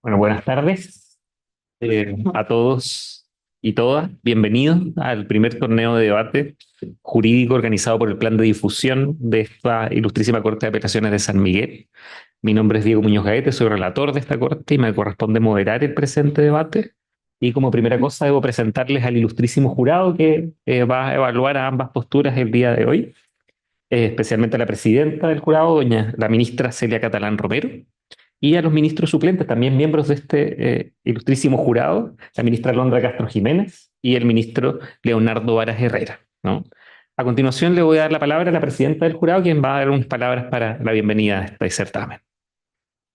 Bueno, buenas tardes a todos y todas. Bienvenidos al primer torneo de debate jurídico organizado por el Plan de Difusión de esta ilustrísima Corte de Apelaciones de San Miguel. Mi nombre es Diego Muñoz Gaete, soy relator de esta corte y me corresponde moderar el presente debate. Y como primera cosa debo presentarles al ilustrísimo jurado que va a evaluar a ambas posturas el día de hoy, especialmente a la presidenta del jurado, doña la ministra Celia Catalán Romero, y a los ministros suplentes, también miembros de este ilustrísimo jurado, la ministra Londra Castro Jiménez y el ministro Leonardo Varas Herrera, ¿no? A continuación le voy a dar la palabra a la presidenta del jurado, quien va a dar unas palabras para la bienvenida a este certamen.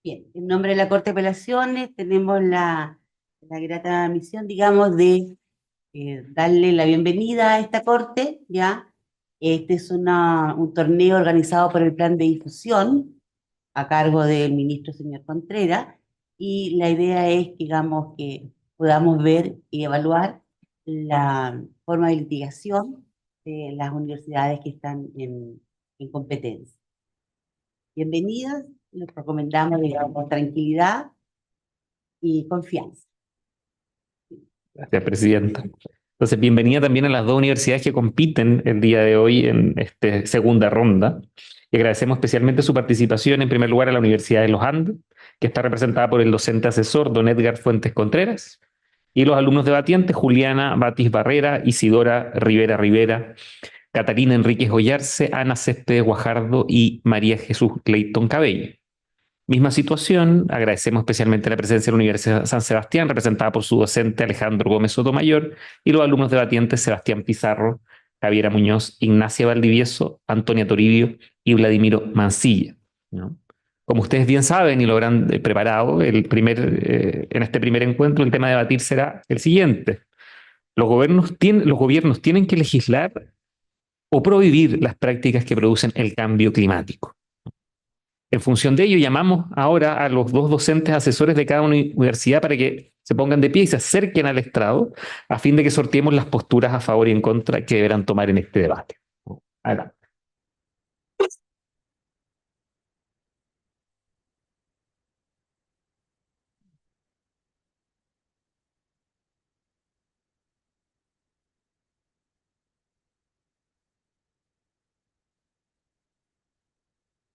Bien, en nombre de la Corte de Apelaciones tenemos la grata misión, digamos, de darle la bienvenida a esta Corte, ¿ya? Este es un torneo organizado por el Plan de Difusión a cargo del ministro señor Contreras, y la idea es, digamos, que podamos ver y evaluar la forma de litigación de las universidades que están en competencia. Bienvenidas, les recomendamos, digamos, con tranquilidad y confianza. Gracias, presidenta. Entonces, bienvenida también a las dos universidades que compiten el día de hoy en esta segunda ronda. Y agradecemos especialmente su participación, en primer lugar, a la Universidad de los Andes, que está representada por el docente asesor don Edgar Fuentes Contreras, y los alumnos debatientes Juliana Batis Barrera, Isidora Rivera Rivera, Catarina Enríquez Ollarse, Ana Céspedes Guajardo y María Jesús Clayton Cabello. Misma situación, agradecemos especialmente la presencia de la Universidad de San Sebastián, representada por su docente Alejandro Gómez Sotomayor, y los alumnos debatientes Sebastián Pizarro, Javiera Muñoz, Ignacia Valdivieso, Antonia Toribio y Vladimiro Mancilla, ¿no? Como ustedes bien saben y lo habrán preparado, en este primer encuentro el tema a debatir será el siguiente. Los gobiernos tienen que legislar o prohibir las prácticas que producen el cambio climático. En función de ello, llamamos ahora a los dos docentes asesores de cada universidad para que se pongan de pie y se acerquen al estrado a fin de que sorteemos las posturas a favor y en contra que deberán tomar en este debate. Adelante.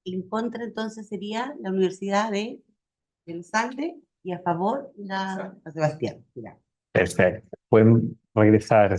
En contra, entonces, sería la Universidad de los Andes y a favor la San Sebastián. Mira. Perfecto. Pueden regresar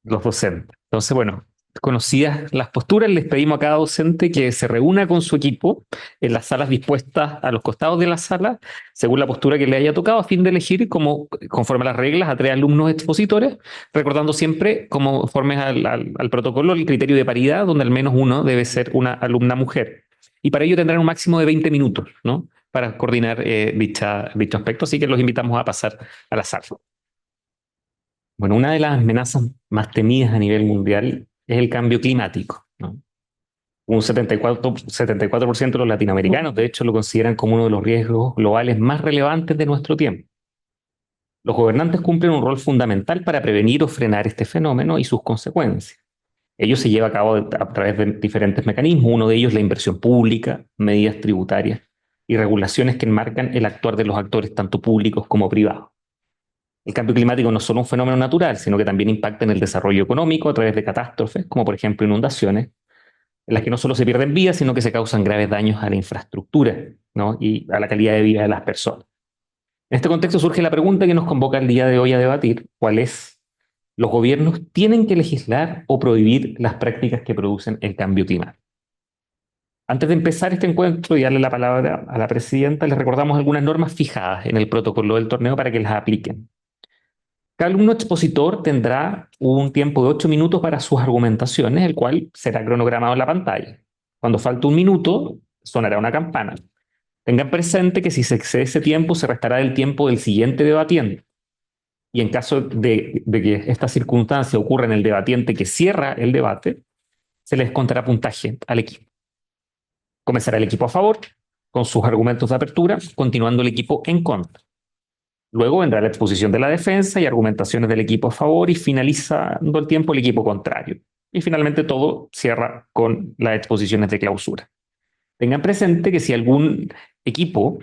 los docentes. Entonces, bueno, conocidas las posturas, les pedimos a cada docente que se reúna con su equipo en las salas dispuestas a los costados de la sala, según la postura que le haya tocado, a fin de elegir, conforme a las reglas, a tres alumnos expositores, recordando siempre, conforme al protocolo, el criterio de paridad, donde al menos uno debe ser una alumna mujer. Y para ello tendrán un máximo de 20 minutos, ¿no? Para coordinar dicho aspecto, así que los invitamos a pasar a la sala. Bueno, una de las amenazas más temidas a nivel mundial es el cambio climático, ¿no? Un 74% de los latinoamericanos, de hecho, lo consideran como uno de los riesgos globales más relevantes de nuestro tiempo. Los gobernantes cumplen un rol fundamental para prevenir o frenar este fenómeno y sus consecuencias. Ello se lleva a cabo a través de diferentes mecanismos, uno de ellos la inversión pública, medidas tributarias y regulaciones que enmarcan el actuar de los actores tanto públicos como privados. El cambio climático no es solo un fenómeno natural, sino que también impacta en el desarrollo económico a través de catástrofes, como por ejemplo inundaciones, en las que no solo se pierden vidas, sino que se causan graves daños a la infraestructura, ¿no? Y a la calidad de vida de las personas. En este contexto surge la pregunta que nos convoca el día de hoy a debatir, ¿cuál es? ¿Los gobiernos tienen que legislar o prohibir las prácticas que producen el cambio climático? Antes de empezar este encuentro y darle la palabra a la presidenta, les recordamos algunas normas fijadas en el protocolo del torneo para que las apliquen. Cada alumno expositor tendrá un tiempo de 8 minutos para sus argumentaciones, el cual será cronogramado en la pantalla. Cuando falte un minuto, sonará una campana. Tengan presente que si se excede ese tiempo, se restará del tiempo del siguiente debatiente. Y en caso de que esta circunstancia ocurra en el debatiente que cierra el debate, se les contará puntaje al equipo. Comenzará el equipo a favor, con sus argumentos de apertura, continuando el equipo en contra. Luego vendrá la exposición de la defensa y argumentaciones del equipo a favor y finalizando el tiempo el equipo contrario. Y finalmente todo cierra con las exposiciones de clausura. Tengan presente que si algún equipo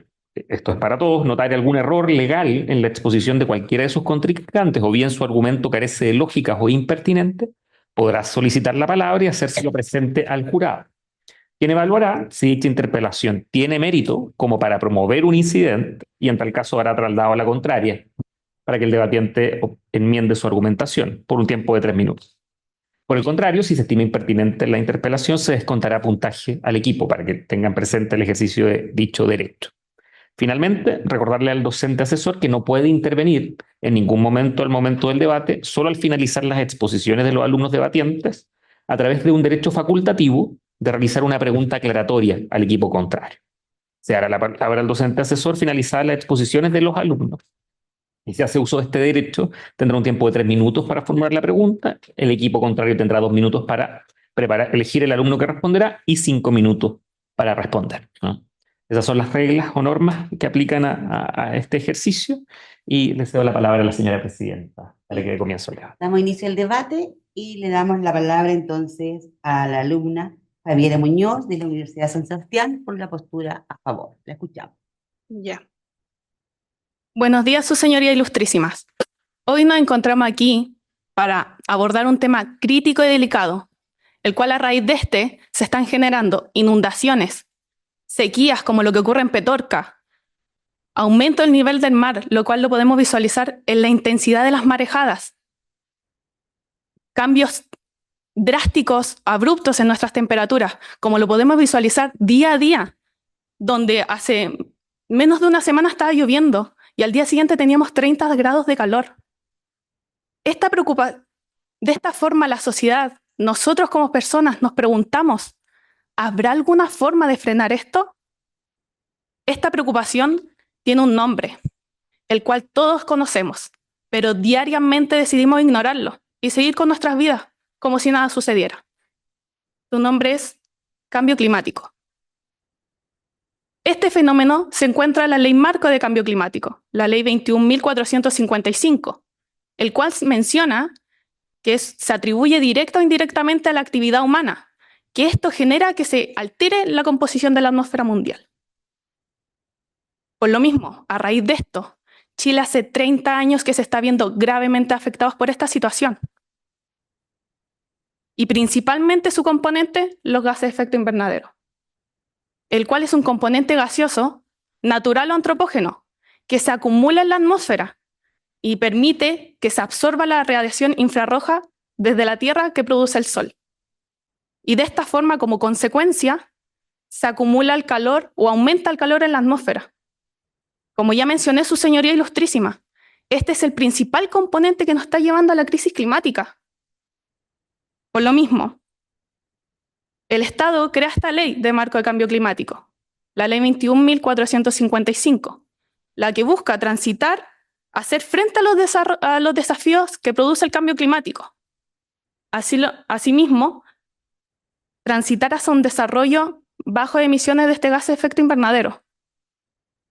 esto es para todos, notar algún error legal en la exposición de cualquiera de sus contrincantes, o bien su argumento carece de lógicas o impertinente, podrá solicitar la palabra y hacérselo presente al jurado, quien evaluará si dicha interpelación tiene mérito como para promover un incidente y en tal caso hará traslado a la contraria para que el debatiente enmiende su argumentación por un tiempo de 3 minutos. Por el contrario, si se estima impertinente la interpelación, se descontará puntaje al equipo para que tengan presente el ejercicio de dicho derecho. Finalmente, recordarle al docente asesor que no puede intervenir en ningún momento al momento del debate, solo al finalizar las exposiciones de los alumnos debatientes, a través de un derecho facultativo de realizar una pregunta aclaratoria al equipo contrario. Se hará la palabra al docente asesor finalizadas las exposiciones de los alumnos. Y si hace uso de este derecho, tendrá un tiempo de 3 minutos para formular la pregunta, el equipo contrario tendrá 2 minutos para elegir el alumno que responderá y 5 minutos para responder, ¿no? Esas son las reglas o normas que aplican a este ejercicio y le cedo la palabra a la señora presidenta para que comience el debate. Damos inicio al debate y le damos la palabra entonces a la alumna Javiera Muñoz de la Universidad San Sebastián por la postura a favor. La escuchamos. Ya. Buenos días, su señoría ilustrísimas. Hoy nos encontramos aquí para abordar un tema crítico y delicado, el cual a raíz de este se están generando inundaciones, sequías como lo que ocurre en Petorca, aumento del nivel del mar, lo cual lo podemos visualizar en la intensidad de las marejadas, cambios drásticos, abruptos en nuestras temperaturas, como lo podemos visualizar día a día, donde hace menos de una semana estaba lloviendo y al día siguiente teníamos 30 grados de calor. De esta forma la sociedad, nosotros como personas nos preguntamos, ¿habrá alguna forma de frenar esto? Esta preocupación tiene un nombre, el cual todos conocemos, pero diariamente decidimos ignorarlo y seguir con nuestras vidas como si nada sucediera. Su nombre es cambio climático. Este fenómeno se encuentra en la Ley Marco de Cambio Climático, la Ley 21.455, el cual menciona que se atribuye directa o indirectamente a la actividad humana, que esto genera que se altere la composición de la atmósfera mundial. Por lo mismo, a raíz de esto, Chile hace 30 años que se está viendo gravemente afectados por esta situación. Y principalmente su componente, los gases de efecto invernadero, el cual es un componente gaseoso, natural o antropógeno, que se acumula en la atmósfera y permite que se absorba la radiación infrarroja desde la Tierra que produce el Sol. Y de esta forma, como consecuencia, se acumula el calor o aumenta el calor en la atmósfera. Como ya mencioné, su señoría ilustrísima, este es el principal componente que nos está llevando a la crisis climática. Por lo mismo, el Estado crea esta ley de marco de cambio climático, la ley 21.455, la que busca transitar, hacer frente a los desafíos que produce el cambio climático. Asimismo, transitar hacia un desarrollo bajo emisiones de este gas de efecto invernadero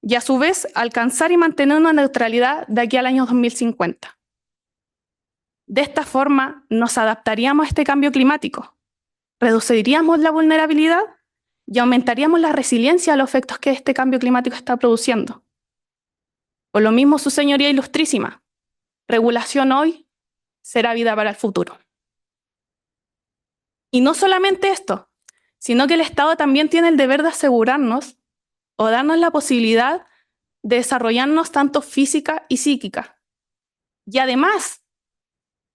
y a su vez alcanzar y mantener una neutralidad de aquí al año 2050. De esta forma nos adaptaríamos a este cambio climático, reduciríamos la vulnerabilidad y aumentaríamos la resiliencia a los efectos que este cambio climático está produciendo. Por lo mismo, su señoría ilustrísima, regulación hoy será vida para el futuro. Y no solamente esto, sino que el Estado también tiene el deber de asegurarnos o darnos la posibilidad de desarrollarnos tanto física y psíquica. Y además,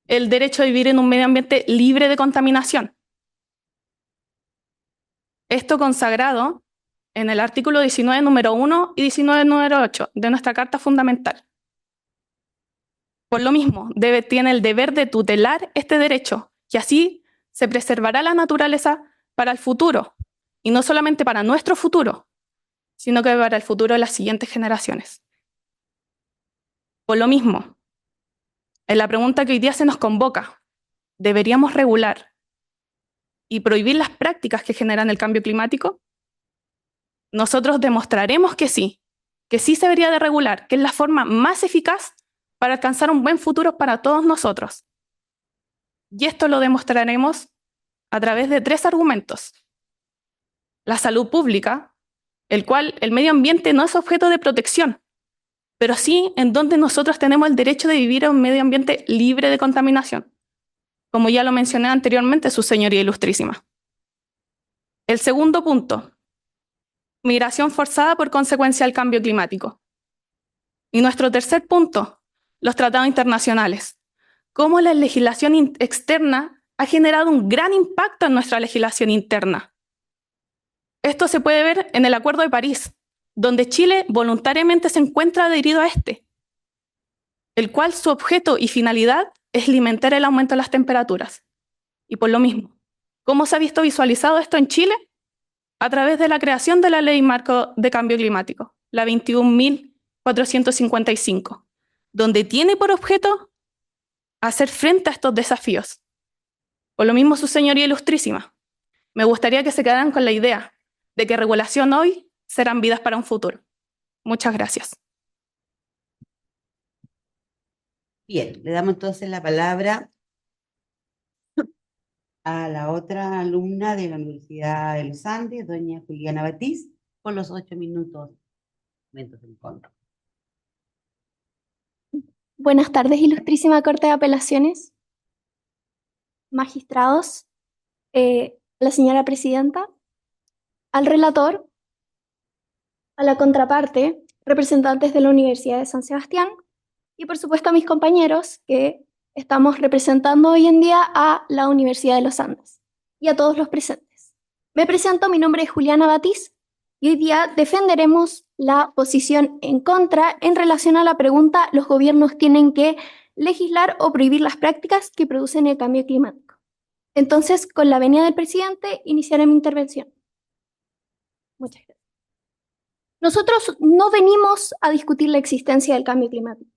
el derecho a vivir en un medio ambiente libre de contaminación. Esto consagrado en el artículo 19, número 1 y 19, número 8 de nuestra Carta Fundamental. Por lo mismo, tiene el deber de tutelar este derecho y así se preservará la naturaleza para el futuro, y no solamente para nuestro futuro, sino que para el futuro de las siguientes generaciones. Por lo mismo, en la pregunta que hoy día se nos convoca, ¿deberíamos regular y prohibir las prácticas que generan el cambio climático? Nosotros demostraremos que sí se debería de regular, que es la forma más eficaz para alcanzar un buen futuro para todos nosotros. Y esto lo demostraremos a través de 3 argumentos: la salud pública, el cual el medio ambiente no es objeto de protección, pero sí en donde nosotros tenemos el derecho de vivir en un medio ambiente libre de contaminación, como ya lo mencioné anteriormente, su señoría ilustrísima. El segundo punto, migración forzada por consecuencia del cambio climático. Y nuestro tercer punto, los tratados internacionales. Cómo la legislación externa ha generado un gran impacto en nuestra legislación interna. Esto se puede ver en el Acuerdo de París, donde Chile voluntariamente se encuentra adherido a este, el cual su objeto y finalidad es limitar el aumento de las temperaturas. Y por lo mismo, ¿cómo se ha visto visualizado esto en Chile? A través de la creación de la Ley Marco de Cambio Climático, la 21.455, donde tiene por objeto hacer frente a estos desafíos. Por lo mismo, su señoría ilustrísima, me gustaría que se quedaran con la idea de que regulación hoy serán vidas para un futuro. Muchas gracias. Bien, le damos entonces la palabra a la otra alumna de la Universidad de los Andes, doña Juliana Batiz, por los 8 minutos en contra. Buenas tardes, ilustrísima Corte de Apelaciones, magistrados, la señora presidenta, al relator, a la contraparte, representantes de la Universidad de San Sebastián y por supuesto a mis compañeros que estamos representando hoy en día a la Universidad de los Andes y a todos los presentes. Me presento, mi nombre es Juliana Batiz y hoy día defenderemos la posición en contra en relación a la pregunta: ¿los gobiernos tienen que legislar o prohibir las prácticas que producen el cambio climático? Entonces, con la venia del presidente, iniciaré mi intervención. Muchas gracias. Nosotros no venimos a discutir la existencia del cambio climático.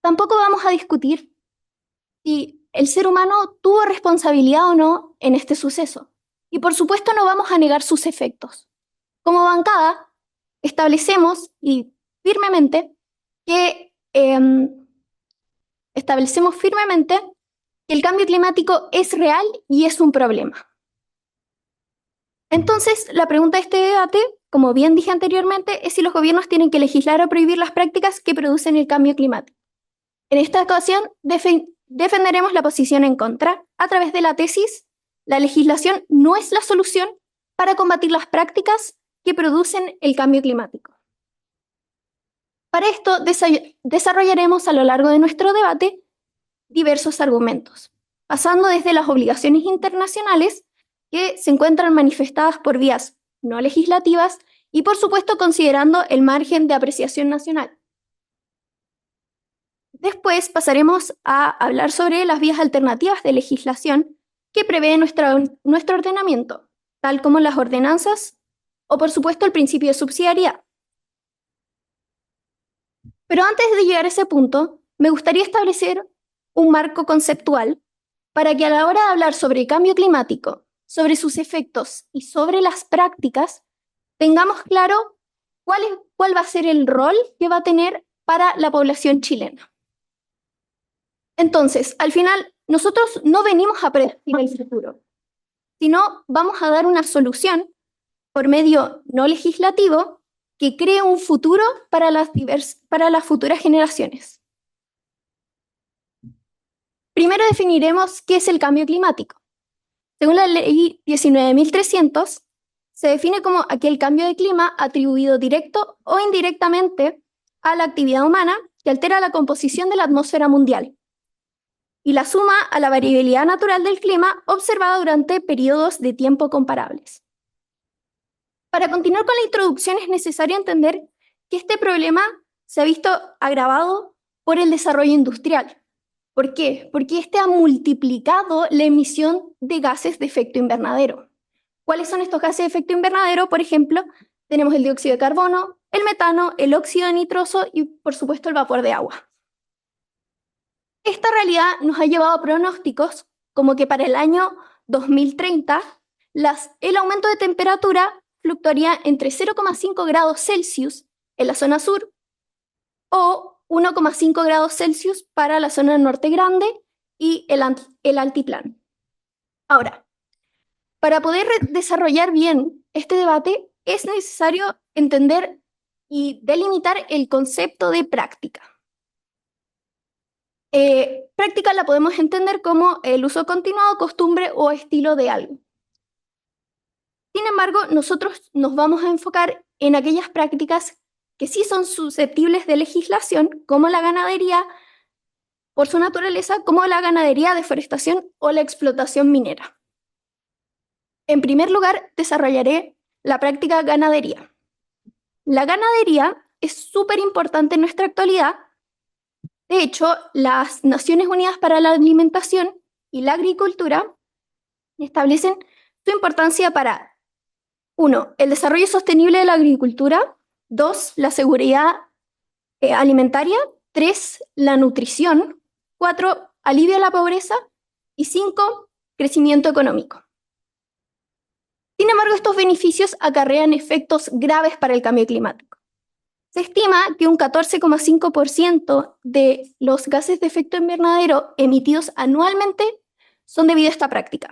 Tampoco vamos a discutir si el ser humano tuvo responsabilidad o no en este suceso. Y por supuesto no vamos a negar sus efectos. Como bancada, establecemos firmemente que el cambio climático es real y es un problema. Entonces, la pregunta de este debate, como bien dije anteriormente, es si los gobiernos tienen que legislar o prohibir las prácticas que producen el cambio climático. En esta ocasión, defenderemos la posición en contra a través de la tesis: la legislación no es la solución para combatir las prácticas que producen el cambio climático. Para esto, desarrollaremos a lo largo de nuestro debate diversos argumentos, pasando desde las obligaciones internacionales que se encuentran manifestadas por vías no legislativas y, por supuesto, considerando el margen de apreciación nacional. Después pasaremos a hablar sobre las vías alternativas de legislación que prevé nuestro ordenamiento, tal como las ordenanzas o, por supuesto, el principio de subsidiariedad. Pero antes de llegar a ese punto, me gustaría establecer un marco conceptual para que a la hora de hablar sobre el cambio climático, sobre sus efectos y sobre las prácticas, tengamos claro cuál va a ser el rol que va a tener para la población chilena. Entonces, al final, nosotros no venimos a predecir el futuro, sino vamos a dar una solución por medio no legislativo que cree un futuro para las futuras generaciones. Primero definiremos qué es el cambio climático. Según la ley 19.300, se define como aquel cambio de clima atribuido directo o indirectamente a la actividad humana que altera la composición de la atmósfera mundial y la suma a la variabilidad natural del clima observada durante periodos de tiempo comparables. Para continuar con la introducción es necesario entender que este problema se ha visto agravado por el desarrollo industrial. ¿Por qué? Porque este ha multiplicado la emisión de gases de efecto invernadero. ¿Cuáles son estos gases de efecto invernadero? Por ejemplo, tenemos el dióxido de carbono, el metano, el óxido nitroso y, por supuesto, el vapor de agua. Esta realidad nos ha llevado a pronósticos como que para el año 2030 el aumento de temperatura fluctuaría entre 0,5 grados Celsius en la zona sur o 1,5 grados Celsius para la zona norte grande y el altiplano. Ahora, para poder desarrollar bien este debate es necesario entender y delimitar el concepto de práctica. Práctica la podemos entender como el uso continuado, costumbre o estilo de algo. Sin embargo, nosotros nos vamos a enfocar en aquellas prácticas que sí son susceptibles de legislación, como la ganadería, por su naturaleza, como la ganadería, deforestación o la explotación minera. En primer lugar, desarrollaré la práctica ganadería. La ganadería es súper importante en nuestra actualidad. De hecho, las Naciones Unidas para la Alimentación y la Agricultura establecen su importancia para 1. El desarrollo sostenible de la agricultura. 2. La seguridad alimentaria. 3. La nutrición. 4. Alivio a la pobreza. Y 5. Crecimiento económico. Sin embargo, estos beneficios acarrean efectos graves para el cambio climático. Se estima que un 14,5% de los gases de efecto invernadero emitidos anualmente son debido a esta práctica.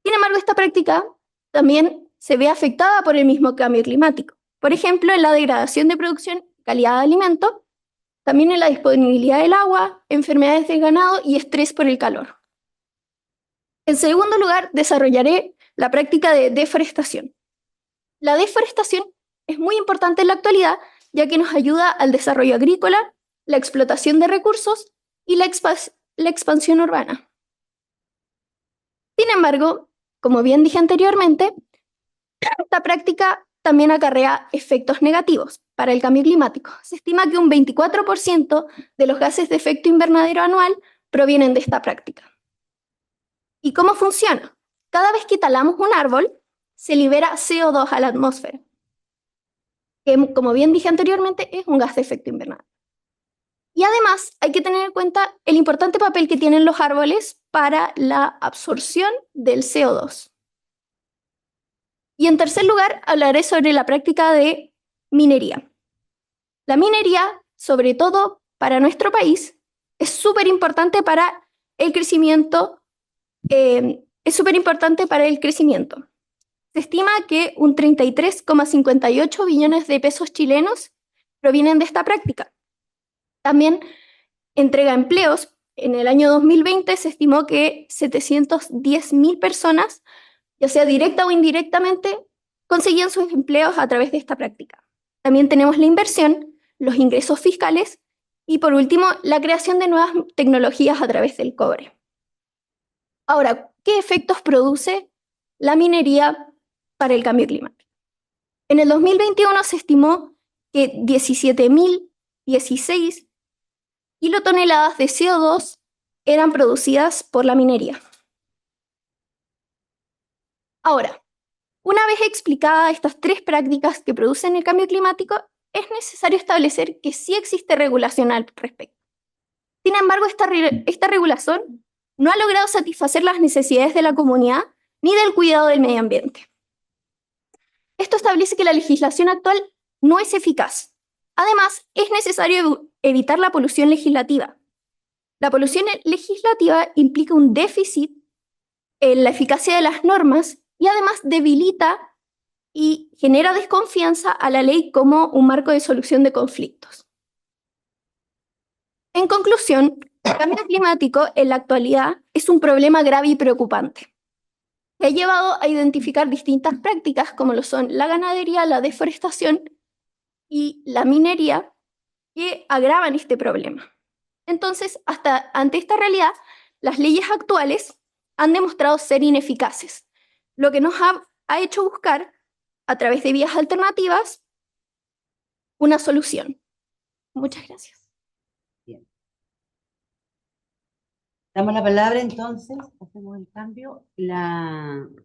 Sin embargo, esta práctica también se ve afectada por el mismo cambio climático. Por ejemplo, en la degradación de producción y calidad de alimento, también en la disponibilidad del agua, enfermedades del ganado y estrés por el calor. En segundo lugar, desarrollaré la práctica de deforestación. La deforestación es muy importante en la actualidad, ya que nos ayuda al desarrollo agrícola, la explotación de recursos y la expansión urbana. Sin embargo, como bien dije anteriormente, esta práctica también acarrea efectos negativos para el cambio climático. Se estima que un 24% de los gases de efecto invernadero anual provienen de esta práctica. ¿Y cómo funciona? Cada vez que talamos un árbol, se libera CO2 a la atmósfera, que, como bien dije anteriormente, es un gas de efecto invernadero. Y además hay que tener en cuenta el importante papel que tienen los árboles para la absorción del CO2. Y en tercer lugar, hablaré sobre la práctica de minería. La minería, sobre todo para nuestro país, es súper importante para el crecimiento. Se estima que un 33,58 billones de pesos chilenos provienen de esta práctica. También entrega empleos. En el año 2020 se estimó que 710.000 personas, ya sea directa o indirectamente, conseguían sus empleos a través de esta práctica. También tenemos la inversión, los ingresos fiscales y, por último, la creación de nuevas tecnologías a través del cobre. Ahora, ¿qué efectos produce la minería para el cambio climático? En el 2021 se estimó que 17.016 kilotoneladas de CO2 eran producidas por la minería. Ahora, una vez explicadas estas tres prácticas que producen el cambio climático, es necesario establecer que sí existe regulación al respecto. Sin embargo, esta regulación no ha logrado satisfacer las necesidades de la comunidad ni del cuidado del medio ambiente. Esto establece que la legislación actual no es eficaz. Además, es necesario evitar la polución legislativa. La polución legislativa implica un déficit en la eficacia de las normas y además debilita y genera desconfianza a la ley como un marco de solución de conflictos. En conclusión, el cambio climático en la actualidad es un problema grave y preocupante, que ha llevado a identificar distintas prácticas como lo son la ganadería, la deforestación y la minería, que agravan este problema. Entonces, ante esta realidad, las leyes actuales han demostrado ser ineficaces, lo que nos ha hecho buscar, a través de vías alternativas, una solución. Muchas gracias. Bien. Damos la palabra entonces, hacemos el cambio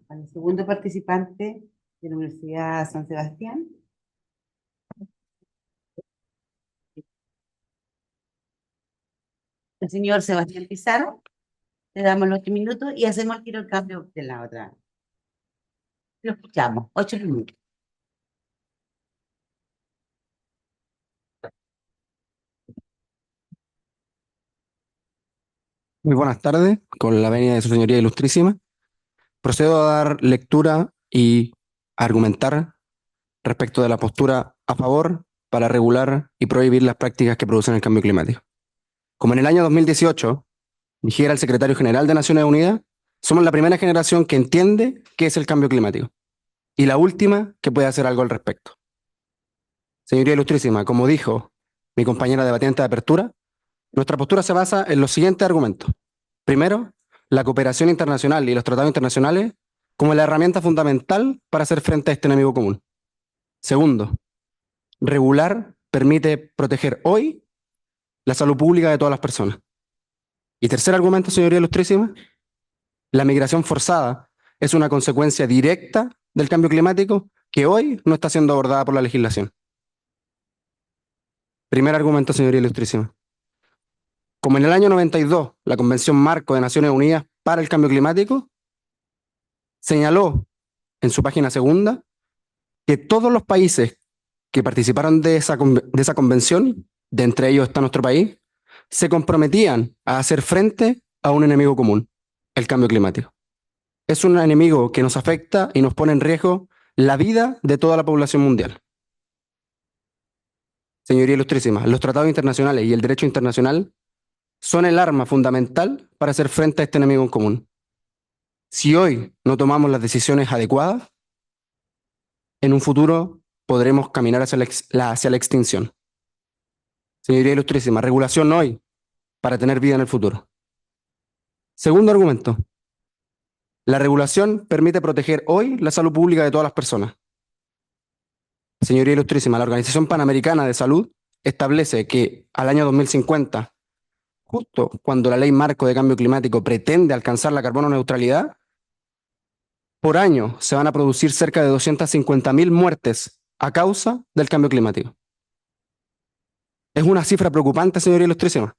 al segundo participante de la Universidad San Sebastián. El señor Sebastián Pizarro. Le damos los 8 minutos y hacemos al tiro el cambio de la otra. Lo escuchamos, 8 minutos. Muy buenas tardes, con la venia de su señoría ilustrísima. Procedo a dar lectura y argumentar respecto de la postura a favor para regular y prohibir las prácticas que producen el cambio climático. Como en el año 2018 dijera el secretario general de Naciones Unidas, somos la primera generación que entiende qué es el cambio climático y la última que puede hacer algo al respecto. Señoría ilustrísima, como dijo mi compañera debatiente de apertura, nuestra postura se basa en los siguientes argumentos. Primero, la cooperación internacional y los tratados internacionales como la herramienta fundamental para hacer frente a este enemigo común. Segundo, regular permite proteger hoy la salud pública de todas las personas. Y tercer argumento, señoría ilustrísima, la migración forzada es una consecuencia directa del cambio climático que hoy no está siendo abordada por la legislación. Primer argumento, señoría ilustrísima. Como en el año 92, la Convención Marco de Naciones Unidas para el Cambio Climático señaló en su página segunda que todos los países que participaron de esa convención, de entre ellos está nuestro país, se comprometían a hacer frente a un enemigo común, el cambio climático. Es un enemigo que nos afecta y nos pone en riesgo la vida de toda la población mundial. Señoría ilustrísima, los tratados internacionales y el derecho internacional son el arma fundamental para hacer frente a este enemigo en común. Si hoy no tomamos las decisiones adecuadas, en un futuro podremos caminar hacia la extinción. Señoría ilustrísima, regulación hoy para tener vida en el futuro. Segundo argumento, la regulación permite proteger hoy la salud pública de todas las personas. Señoría ilustrísima, la Organización Panamericana de Salud establece que al año 2050, justo cuando la Ley Marco de Cambio Climático pretende alcanzar la carbono neutralidad, por año se van a producir cerca de 250.000 muertes a causa del cambio climático. Es una cifra preocupante, señoría ilustrísima.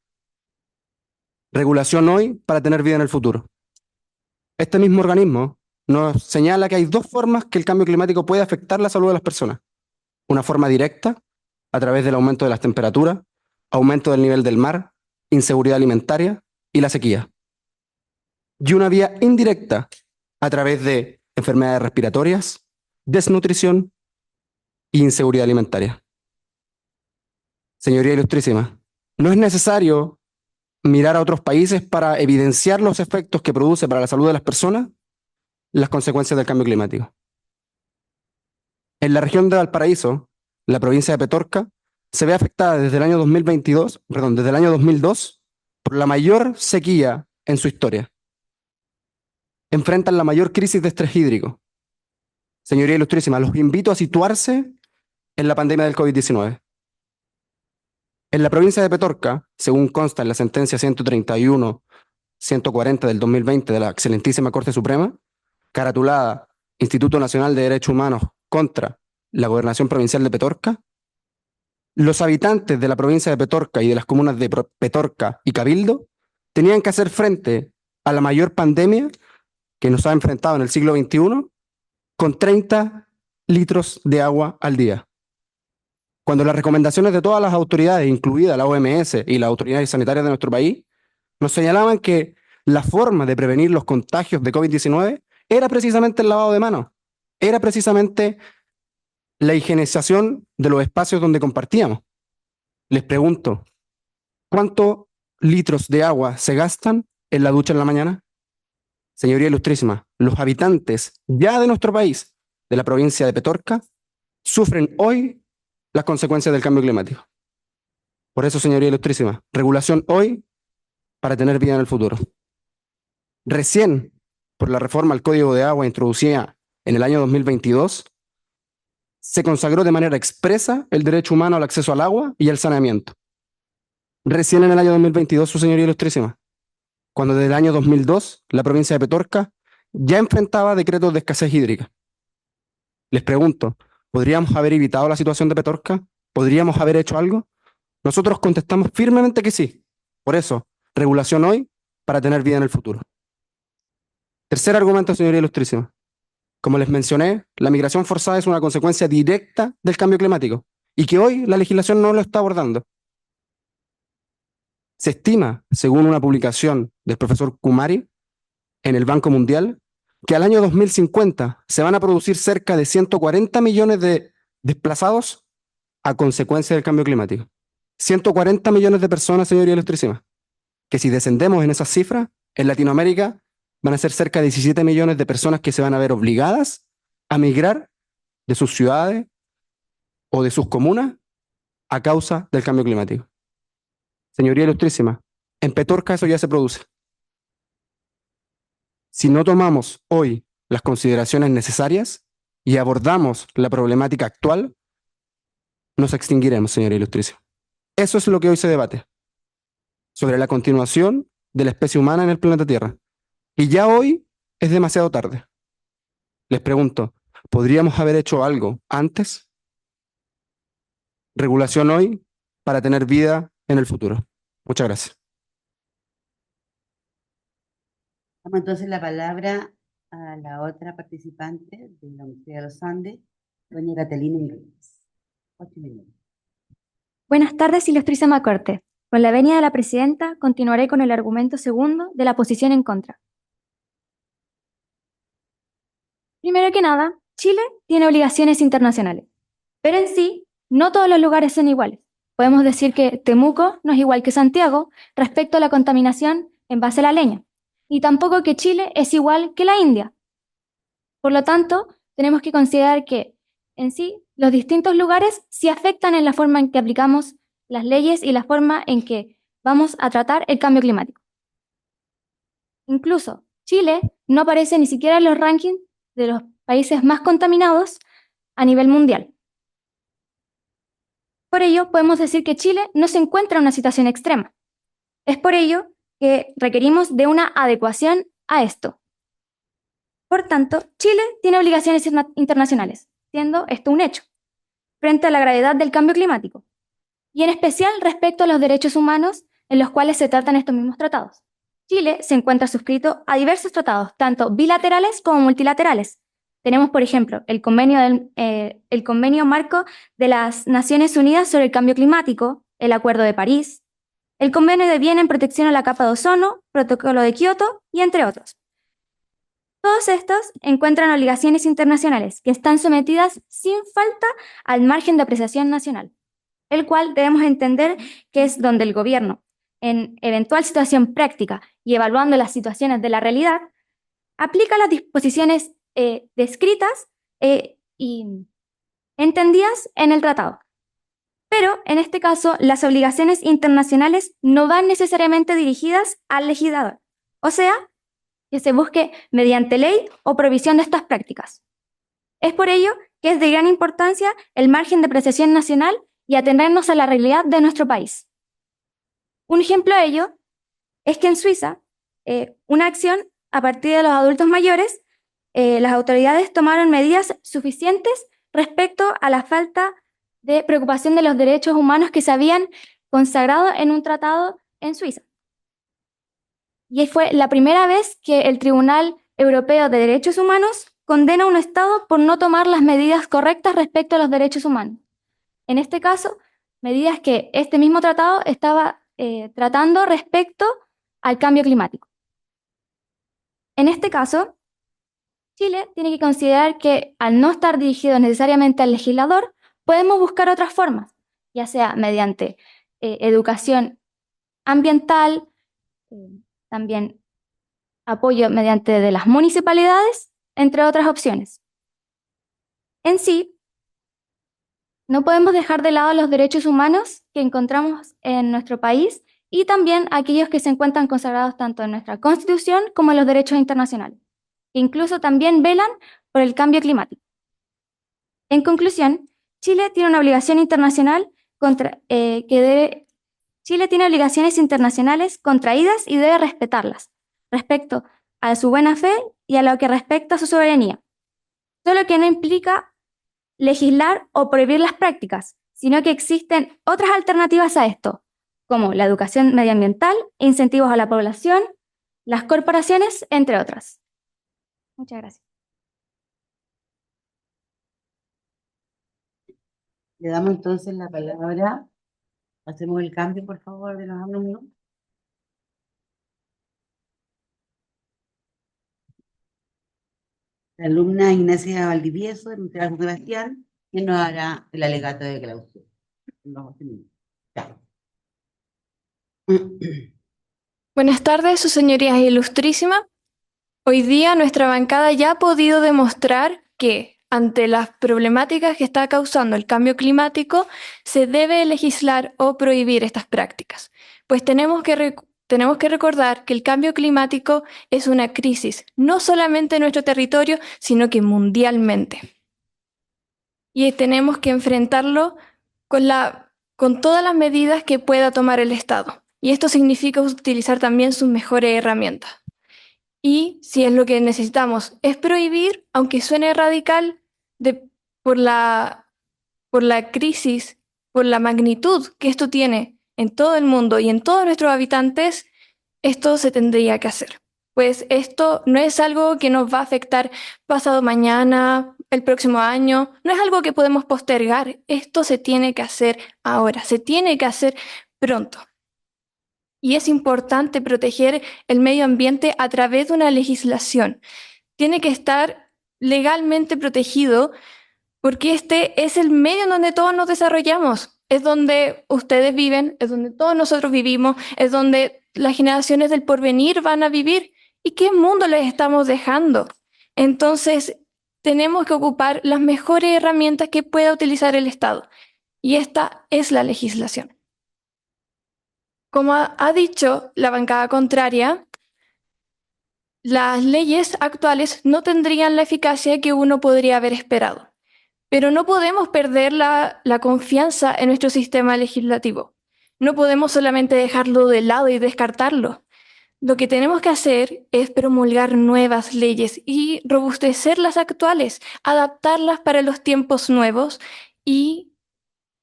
Regulación hoy para tener vida en el futuro. Este mismo organismo nos señala que hay dos formas que el cambio climático puede afectar la salud de las personas. Una forma directa, a través del aumento de las temperaturas, aumento del nivel del mar, inseguridad alimentaria y la sequía. Y una vía indirecta, a través de enfermedades respiratorias, desnutrición e inseguridad alimentaria. Señoría ilustrísima, no es necesario mirar a otros países para evidenciar los efectos que produce para la salud de las personas las consecuencias del cambio climático. En la región de Valparaíso, la provincia de Petorca, se ve afectada desde el año 2002 por la mayor sequía en su historia. Enfrentan la mayor crisis de estrés hídrico. Señoría ilustrísima, los invito a situarse en la pandemia del COVID-19. En la provincia de Petorca, según consta en la sentencia 131-140 del 2020 de la excelentísima Corte Suprema, caratulada Instituto Nacional de Derechos Humanos contra la Gobernación Provincial de Petorca, los habitantes de la provincia de Petorca y de las comunas de Petorca y Cabildo tenían que hacer frente a la mayor pandemia que nos ha enfrentado en el siglo XXI con 30 litros de agua al día. Cuando las recomendaciones de todas las autoridades, incluida la OMS y las autoridades sanitarias de nuestro país, nos señalaban que la forma de prevenir los contagios de COVID-19 era precisamente el lavado de manos, era precisamente la higienización de los espacios donde compartíamos. Les pregunto, ¿cuántos litros de agua se gastan en la ducha en la mañana? Señoría ilustrísima, los habitantes ya de nuestro país, de la provincia de Petorca, sufren hoy las consecuencias del cambio climático. Por eso, señoría ilustrísima, regulación hoy para tener vida en el futuro. Recién, por la reforma al Código de Agua introducida en el año 2022, se consagró de manera expresa el derecho humano al acceso al agua y al saneamiento. Recién en el año 2022, su señoría ilustrísima, cuando desde el año 2002 la provincia de Petorca ya enfrentaba decretos de escasez hídrica. Les pregunto, ¿podríamos haber evitado la situación de Petorca? ¿Podríamos haber hecho algo? Nosotros contestamos firmemente que sí. Por eso, regulación hoy para tener vida en el futuro. Tercer argumento, señoría ilustrísima. Como les mencioné, la migración forzada es una consecuencia directa del cambio climático y que hoy la legislación no lo está abordando. Se estima, según una publicación del profesor Kumari en el Banco Mundial, que al año 2050 se van a producir cerca de 140 millones de desplazados a consecuencia del cambio climático. 140 millones de personas, señoría ilustrísima, que si descendemos en esas cifras, en Latinoamérica van a ser cerca de 17 millones de personas que se van a ver obligadas a migrar de sus ciudades o de sus comunas a causa del cambio climático. Señoría ilustrísima, en Petorca eso ya se produce. Si no tomamos hoy las consideraciones necesarias y abordamos la problemática actual, nos extinguiremos, señoría ilustrísima. Eso es lo que hoy se debate, sobre la continuación de la especie humana en el planeta Tierra. Y ya hoy es demasiado tarde. Les pregunto, ¿podríamos haber hecho algo antes? Regulación hoy para tener vida en el futuro. Muchas gracias. Damos entonces la palabra a la otra participante de la Universidad de los Andes, doña Catalina Inglés. 8 minutos. Buenas tardes, ilustrísima Corte. Con la venia de la presidenta, continuaré con el argumento segundo de la posición en contra. Primero que nada, Chile tiene obligaciones internacionales, pero en sí, no todos los lugares son iguales. Podemos decir que Temuco no es igual que Santiago respecto a la contaminación en base a la leña, y tampoco que Chile es igual que la India. Por lo tanto, tenemos que considerar que, en sí, los distintos lugares sí afectan en la forma en que aplicamos las leyes y la forma en que vamos a tratar el cambio climático. Incluso, Chile no aparece ni siquiera en los rankings de los países más contaminados a nivel mundial. Por ello, podemos decir que Chile no se encuentra en una situación extrema. Es por ello que requerimos de una adecuación a esto. Por tanto, Chile tiene obligaciones internacionales, siendo esto un hecho, frente a la gravedad del cambio climático, y en especial respecto a los derechos humanos en los cuales se tratan estos mismos tratados. Chile se encuentra suscrito a diversos tratados, tanto bilaterales como multilaterales. Tenemos, por ejemplo, el convenio marco de las Naciones Unidas sobre el Cambio Climático, el Acuerdo de París, el Convenio de Viena en protección a la capa de ozono, Protocolo de Kioto y entre otros. Todos estos encuentran obligaciones internacionales que están sometidas sin falta al margen de apreciación nacional, el cual debemos entender que es donde el gobierno, en eventual situación práctica y evaluando las situaciones de la realidad, aplica las disposiciones descritas y entendidas en el tratado. Pero, en este caso, las obligaciones internacionales no van necesariamente dirigidas al legislador, o sea, que se busque mediante ley o provisión de estas prácticas. Es por ello que es de gran importancia el margen de apreciación nacional y atenernos a la realidad de nuestro país. Un ejemplo de ello es que en Suiza, una acción a partir de los adultos mayores, las autoridades tomaron medidas suficientes respecto a la falta de preocupación de los derechos humanos que se habían consagrado en un tratado en Suiza. Y fue la primera vez que el Tribunal Europeo de Derechos Humanos condena a un Estado por no tomar las medidas correctas respecto a los derechos humanos. En este caso, medidas que este mismo tratado estaba tratando respecto al cambio climático. En este caso, Chile tiene que considerar que al no estar dirigido necesariamente al legislador, podemos buscar otras formas, ya sea mediante educación ambiental, también apoyo mediante de las municipalidades, entre otras opciones. En sí, no podemos dejar de lado los derechos humanos que encontramos en nuestro país y también aquellos que se encuentran consagrados tanto en nuestra Constitución como en los derechos internacionales, que incluso también velan por el cambio climático. En conclusión, Chile tiene una obligación internacional Chile tiene obligaciones internacionales contraídas y debe respetarlas, respecto a su buena fe y a lo que respecta a su soberanía. Solo que no implica legislar o prohibir las prácticas, sino que existen otras alternativas a esto, como la educación medioambiental, incentivos a la población, las corporaciones, entre otras. Muchas gracias. Le damos entonces la palabra. Hacemos el cambio, por favor, de los alumnos. La alumna Ignacia Valdivieso, de San Sebastián, ¿Quién nos hará el alegato de clausura? Ya. Buenas tardes, sus señorías ilustrísimas. Hoy día nuestra bancada ya ha podido demostrar que ante las problemáticas que está causando el cambio climático, se debe legislar o prohibir estas prácticas. Pues tenemos que recordar que el cambio climático es una crisis, no solamente en nuestro territorio, sino que mundialmente. Y tenemos que enfrentarlo con todas las medidas que pueda tomar el Estado. Y esto significa utilizar también sus mejores herramientas. Y si es lo que necesitamos es prohibir, aunque suene radical, por la crisis, por la magnitud que esto tiene en todo el mundo y en todos nuestros habitantes, esto se tendría que hacer. Pues esto no es algo que nos va a afectar pasado mañana, el próximo año, no es algo que podemos postergar. Esto se tiene que hacer ahora, se tiene que hacer pronto. Y es importante proteger el medio ambiente a través de una legislación. Tiene que estar legalmente protegido porque este es el medio en donde todos nos desarrollamos. Es donde ustedes viven, es donde todos nosotros vivimos, es donde las generaciones del porvenir van a vivir. ¿Y qué mundo les estamos dejando? Entonces, tenemos que ocupar las mejores herramientas que pueda utilizar el Estado. Y esta es la legislación. Como ha dicho la bancada contraria, las leyes actuales no tendrían la eficacia que uno podría haber esperado. Pero no podemos perder la confianza en nuestro sistema legislativo. No podemos solamente dejarlo de lado y descartarlo. Lo que tenemos que hacer es promulgar nuevas leyes y robustecer las actuales, adaptarlas para los tiempos nuevos y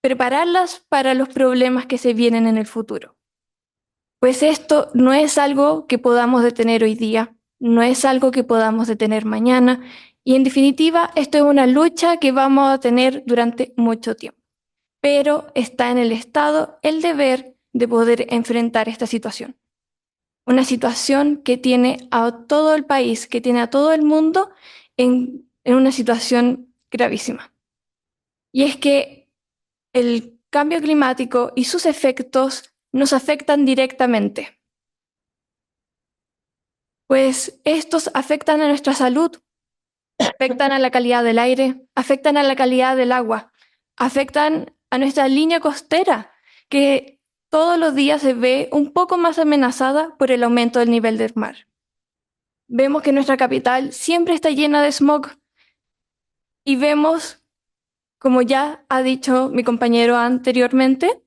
prepararlas para los problemas que se vienen en el futuro. Pues esto no es algo que podamos detener hoy día, no es algo que podamos detener mañana, y en definitiva, esto es una lucha que vamos a tener durante mucho tiempo. Pero está en el Estado el deber de poder enfrentar esta situación. Una situación que tiene a todo el país, que tiene a todo el mundo en una situación gravísima. Y es que el cambio climático y sus efectos nos afectan directamente. Pues estos afectan a nuestra salud, afectan a la calidad del aire, afectan a la calidad del agua, afectan a nuestra línea costera, que todos los días se ve un poco más amenazada por el aumento del nivel del mar. Vemos que nuestra capital siempre está llena de smog y vemos, como ya ha dicho mi compañero anteriormente,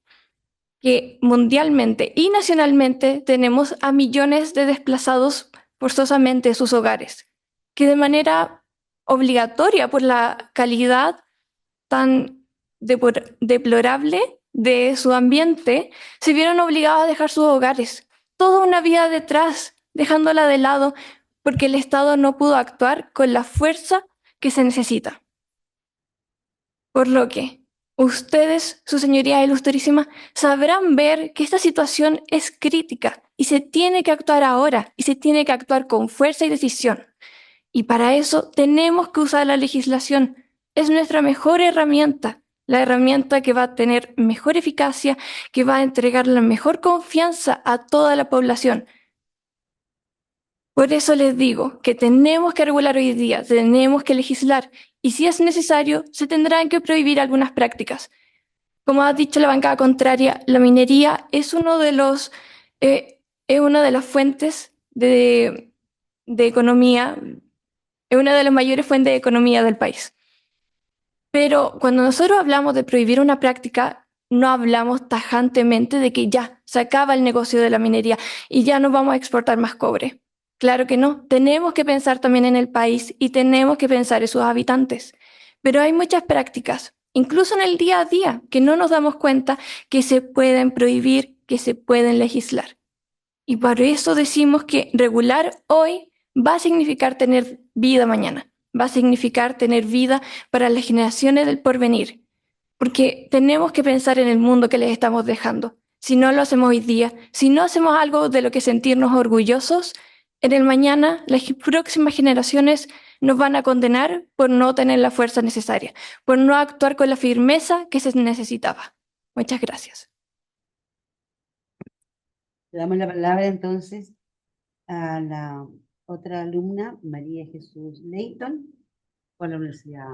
que mundialmente y nacionalmente tenemos a millones de desplazados forzosamente de sus hogares, que de manera obligatoria por la calidad tan deplorable de su ambiente, se vieron obligados a dejar sus hogares, toda una vida detrás, dejándola de lado porque el Estado no pudo actuar con la fuerza que se necesita. Por lo que ustedes, su señoría ilustrísima, sabrán ver que esta situación es crítica y se tiene que actuar ahora y se tiene que actuar con fuerza y decisión. Y para eso tenemos que usar la legislación. Es nuestra mejor herramienta, la herramienta que va a tener mejor eficacia, que va a entregar la mejor confianza a toda la población. Por eso les digo que tenemos que regular hoy día, tenemos que legislar y si es necesario, se tendrán que prohibir algunas prácticas. Como ha dicho la bancada contraria, la minería es una de las fuentes de economía, es una de las mayores fuentes de economía del país. Pero cuando nosotros hablamos de prohibir una práctica, no hablamos tajantemente de que ya se acaba el negocio de la minería y ya no vamos a exportar más cobre. Claro que no, tenemos que pensar también en el país y tenemos que pensar en sus habitantes. Pero hay muchas prácticas, incluso en el día a día, que no nos damos cuenta que se pueden prohibir, que se pueden legislar. Y por eso decimos que regular hoy va a significar tener vida mañana, va a significar tener vida para las generaciones del porvenir, porque tenemos que pensar en el mundo que les estamos dejando. Si no lo hacemos hoy día, si no hacemos algo de lo que sentirnos orgullosos, En el mañana, las próximas generaciones nos van a condenar por no tener la fuerza necesaria, por no actuar con la firmeza que se necesitaba. Muchas gracias. Le damos la palabra entonces a la otra alumna, María Jesús Leighton, por la Universidad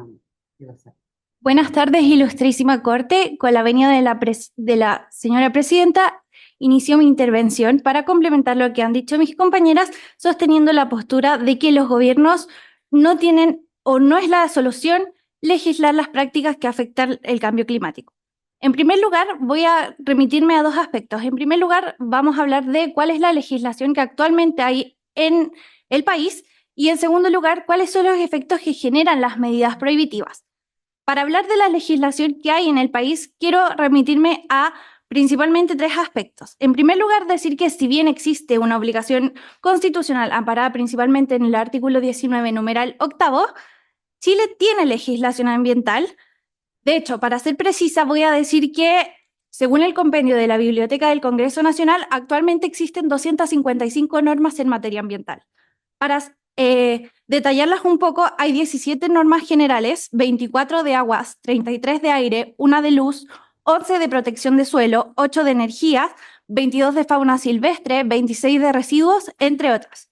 de Osorno. Buenas tardes, ilustrísima corte. Con la venia de la señora presidenta, inicio mi intervención para complementar lo que han dicho mis compañeras, sosteniendo la postura de que los gobiernos no tienen o no es la solución legislar las prácticas que afectan el cambio climático. En primer lugar, voy a remitirme a dos aspectos. En primer lugar, vamos a hablar de cuál es la legislación que actualmente hay en el país y en segundo lugar, cuáles son los efectos que generan las medidas prohibitivas. Para hablar de la legislación que hay en el país, quiero remitirme a principalmente tres aspectos. En primer lugar, decir que si bien existe una obligación constitucional amparada principalmente en el artículo 19, numeral 8, Chile tiene legislación ambiental. De hecho, para ser precisa, voy a decir que, según el compendio de la Biblioteca del Congreso Nacional, actualmente existen 255 normas en materia ambiental. Para detallarlas un poco, hay 17 normas generales, 24 de aguas, 33 de aire, 1 de luz, 11 de protección de suelo, 8 de energías, 22 de fauna silvestre, 26 de residuos, entre otras.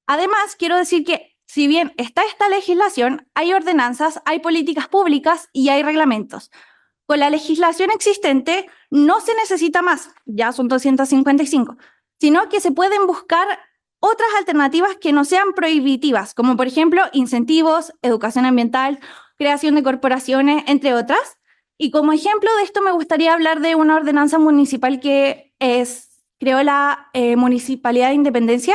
Además, quiero decir que si bien está esta legislación, hay ordenanzas, hay políticas públicas y hay reglamentos. Con la legislación existente no se necesita más, ya son 255, sino que se pueden buscar otras alternativas que no sean prohibitivas, como por ejemplo incentivos, educación ambiental, creación de corporaciones, entre otras. Y como ejemplo de esto me gustaría hablar de una ordenanza municipal que creó la Municipalidad de Independencia,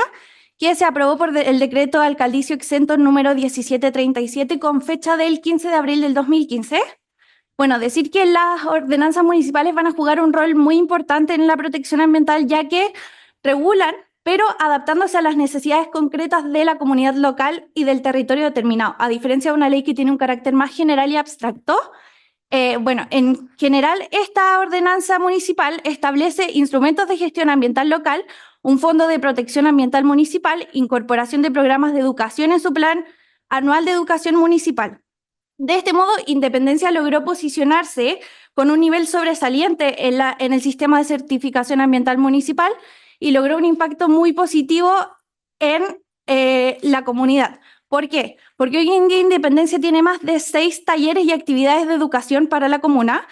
que se aprobó por el decreto alcaldicio exento número 1737 con fecha del 15 de abril del 2015. Bueno, decir que las ordenanzas municipales van a jugar un rol muy importante en la protección ambiental, ya que regulan, pero adaptándose a las necesidades concretas de la comunidad local y del territorio determinado, a diferencia de una ley que tiene un carácter más general y abstracto. Bueno, en general, esta ordenanza municipal establece instrumentos de gestión ambiental local, un fondo de protección ambiental municipal, incorporación de programas de educación en su plan anual de educación municipal. De este modo, Independencia logró posicionarse con un nivel sobresaliente en el sistema de certificación ambiental municipal y logró un impacto muy positivo en la comunidad. ¿Por qué? Porque hoy en día Independencia tiene más de 6 talleres y actividades de educación para la comuna,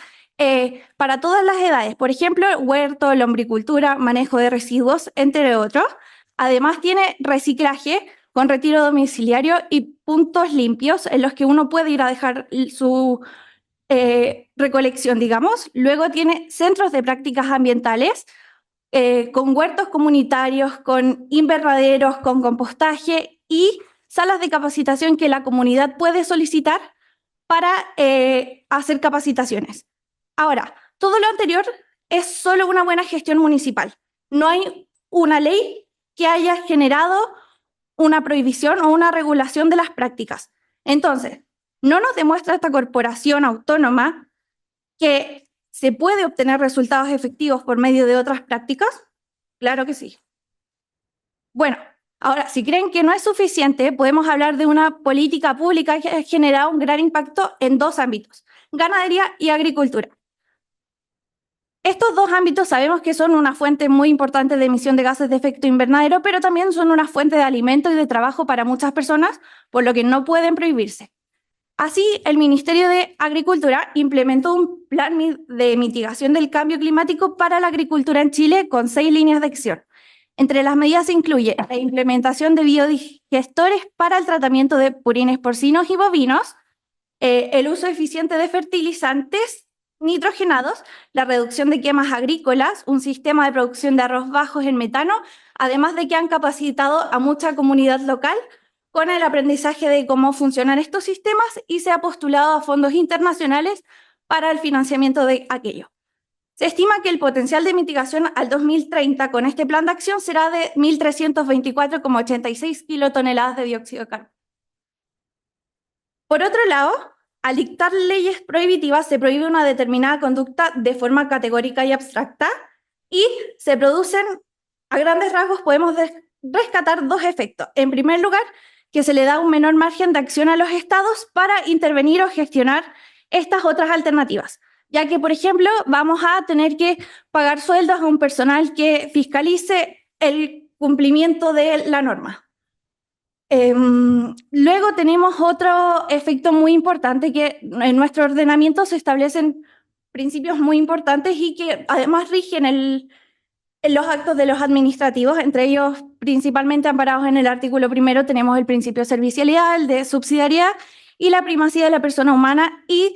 para todas las edades. Por ejemplo, huerto, lombricultura, manejo de residuos, entre otros. Además tiene reciclaje con retiro domiciliario y puntos limpios en los que uno puede ir a dejar su recolección, digamos. Luego tiene centros de prácticas ambientales, con huertos comunitarios, con invernaderos, con compostaje y salas de capacitación que la comunidad puede solicitar para hacer capacitaciones. Ahora, todo lo anterior es solo una buena gestión municipal. No hay una ley que haya generado una prohibición o una regulación de las prácticas. Entonces, ¿no nos demuestra esta corporación autónoma que se puede obtener resultados efectivos por medio de otras prácticas? Claro que sí. Bueno, ahora, si creen que no es suficiente, podemos hablar de una política pública que ha generado un gran impacto en dos ámbitos, ganadería y agricultura. Estos dos ámbitos sabemos que son una fuente muy importante de emisión de gases de efecto invernadero, pero también son una fuente de alimento y de trabajo para muchas personas, por lo que no pueden prohibirse. Así, el Ministerio de Agricultura implementó un plan de mitigación del cambio climático para la agricultura en Chile con 6 líneas de acción. Entre las medidas se incluye la implementación de biodigestores para el tratamiento de purines porcinos y bovinos, el uso eficiente de fertilizantes nitrogenados, la reducción de quemas agrícolas, un sistema de producción de arroz bajos en metano, además de que han capacitado a mucha comunidad local con el aprendizaje de cómo funcionan estos sistemas y se ha postulado a fondos internacionales para el financiamiento de aquello. Se estima que el potencial de mitigación al 2030 con este plan de acción será de 1.324,86 kilotoneladas de dióxido de carbono. Por otro lado, al dictar leyes prohibitivas se prohíbe una determinada conducta de forma categórica y abstracta y se producen, a grandes rasgos podemos rescatar dos efectos. En primer lugar, que se le da un menor margen de acción a los estados para intervenir o gestionar estas otras alternativas, ya que, por ejemplo, vamos a tener que pagar sueldos a un personal que fiscalice el cumplimiento de la norma. Luego tenemos otro efecto muy importante, que en nuestro ordenamiento se establecen principios muy importantes y que además rigen en los actos de los administrativos. Entre ellos, principalmente amparados en el artículo 1, tenemos el principio de servicialidad, el de subsidiariedad y la primacía de la persona humana y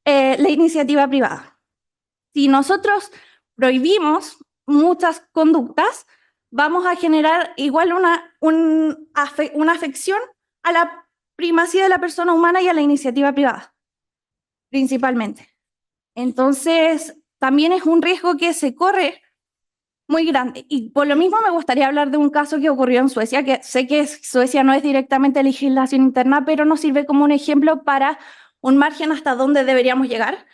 la iniciativa privada. Si nosotros prohibimos muchas conductas, vamos a generar igual una afección a la primacía de la persona humana y a la iniciativa privada, principalmente. Entonces, también es un riesgo que se corre muy grande. Y por lo mismo me gustaría hablar de un caso que ocurrió en Suecia, que sé que Suecia no es directamente legislación interna, pero nos sirve como un ejemplo para un margen hasta dónde deberíamos llegar.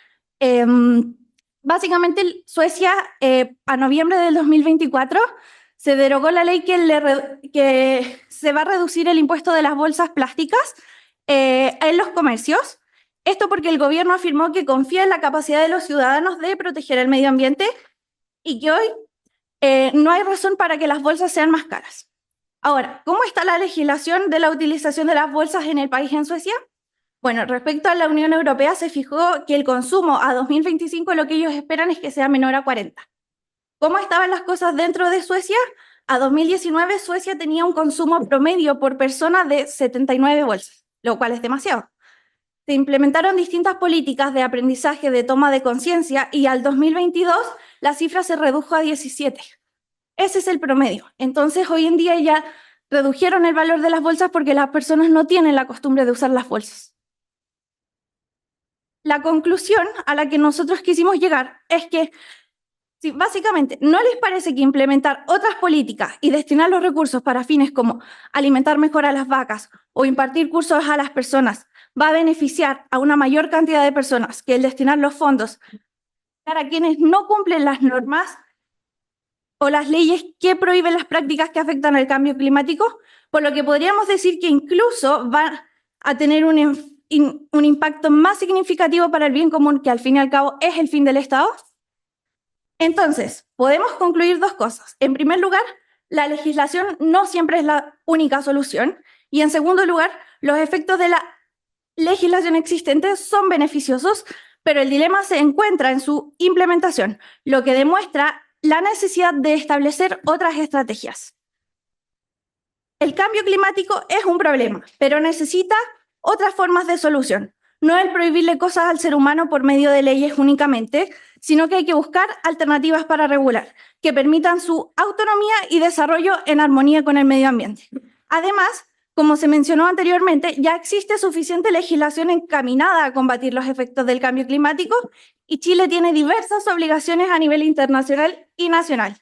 Básicamente, Suecia, a noviembre del 2024, se derogó la ley que se va a reducir el impuesto de las bolsas plásticas en los comercios. Esto porque el gobierno afirmó que confía en la capacidad de los ciudadanos de proteger el medio ambiente y que hoy no hay razón para que las bolsas sean más caras. Ahora, ¿cómo está la legislación de la utilización de las bolsas en el país, en Suecia? Bueno, respecto a la Unión Europea, se fijó que el consumo a 2025 lo que ellos esperan es que sea menor a 40. ¿Cómo estaban las cosas dentro de Suecia? A 2019, Suecia tenía un consumo promedio por persona de 79 bolsas, lo cual es demasiado. Se implementaron distintas políticas de aprendizaje, de toma de conciencia, y al 2022 la cifra se redujo a 17. Ese es el promedio. Entonces, hoy en día ya redujeron el valor de las bolsas porque las personas no tienen la costumbre de usar las bolsas. La conclusión a la que nosotros quisimos llegar es que si básicamente no les parece que implementar otras políticas y destinar los recursos para fines como alimentar mejor a las vacas o impartir cursos a las personas va a beneficiar a una mayor cantidad de personas que el destinar los fondos para quienes no cumplen las normas o las leyes que prohíben las prácticas que afectan al cambio climático, por lo que podríamos decir que incluso va a tener un impacto más significativo para el bien común, que al fin y al cabo es el fin del Estado. Entonces, podemos concluir dos cosas. En primer lugar, la legislación no siempre es la única solución. Y en segundo lugar, los efectos de la legislación existente son beneficiosos, pero el dilema se encuentra en su implementación, lo que demuestra la necesidad de establecer otras estrategias. El cambio climático es un problema, pero necesita otras formas de solución. No el prohibirle cosas al ser humano por medio de leyes únicamente, sino que hay que buscar alternativas para regular, que permitan su autonomía y desarrollo en armonía con el medio ambiente. Además, como se mencionó anteriormente, ya existe suficiente legislación encaminada a combatir los efectos del cambio climático y Chile tiene diversas obligaciones a nivel internacional y nacional.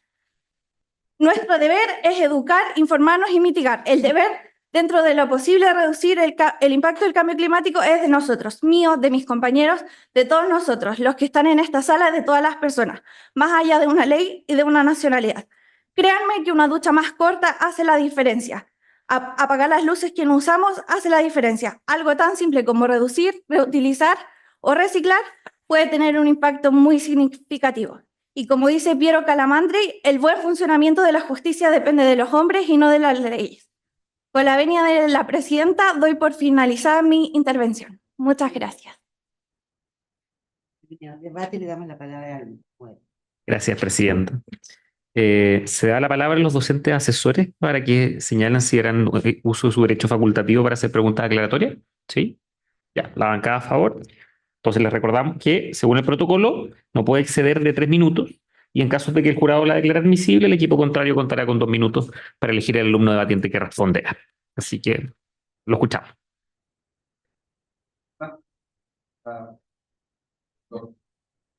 Nuestro deber es educar, informarnos y mitigar. El deber, dentro de lo posible, de reducir el impacto del cambio climático es de nosotros, mío, de mis compañeros, de todos nosotros, los que están en esta sala, de todas las personas, más allá de una ley y de una nacionalidad. Créanme que una ducha más corta hace la diferencia. Apagar las luces que no usamos hace la diferencia. Algo tan simple como reducir, reutilizar o reciclar puede tener un impacto muy significativo. Y como dice Piero Calamandri, el buen funcionamiento de la justicia depende de los hombres y no de las leyes. Con la venia de la presidenta, doy por finalizada mi intervención. Muchas gracias. Debate, le damos la palabra al juez. Gracias, presidenta. Se da la palabra a los docentes asesores para que señalen si harán uso de su derecho facultativo para hacer preguntas aclaratorias. ¿Sí? Ya, la bancada a favor. Entonces les recordamos que, según el protocolo, no puede exceder de 3 minutos y en caso de que el jurado la declare admisible, el equipo contrario contará con 2 minutos para elegir el alumno debatiente que responderá. Así que lo escuchamos.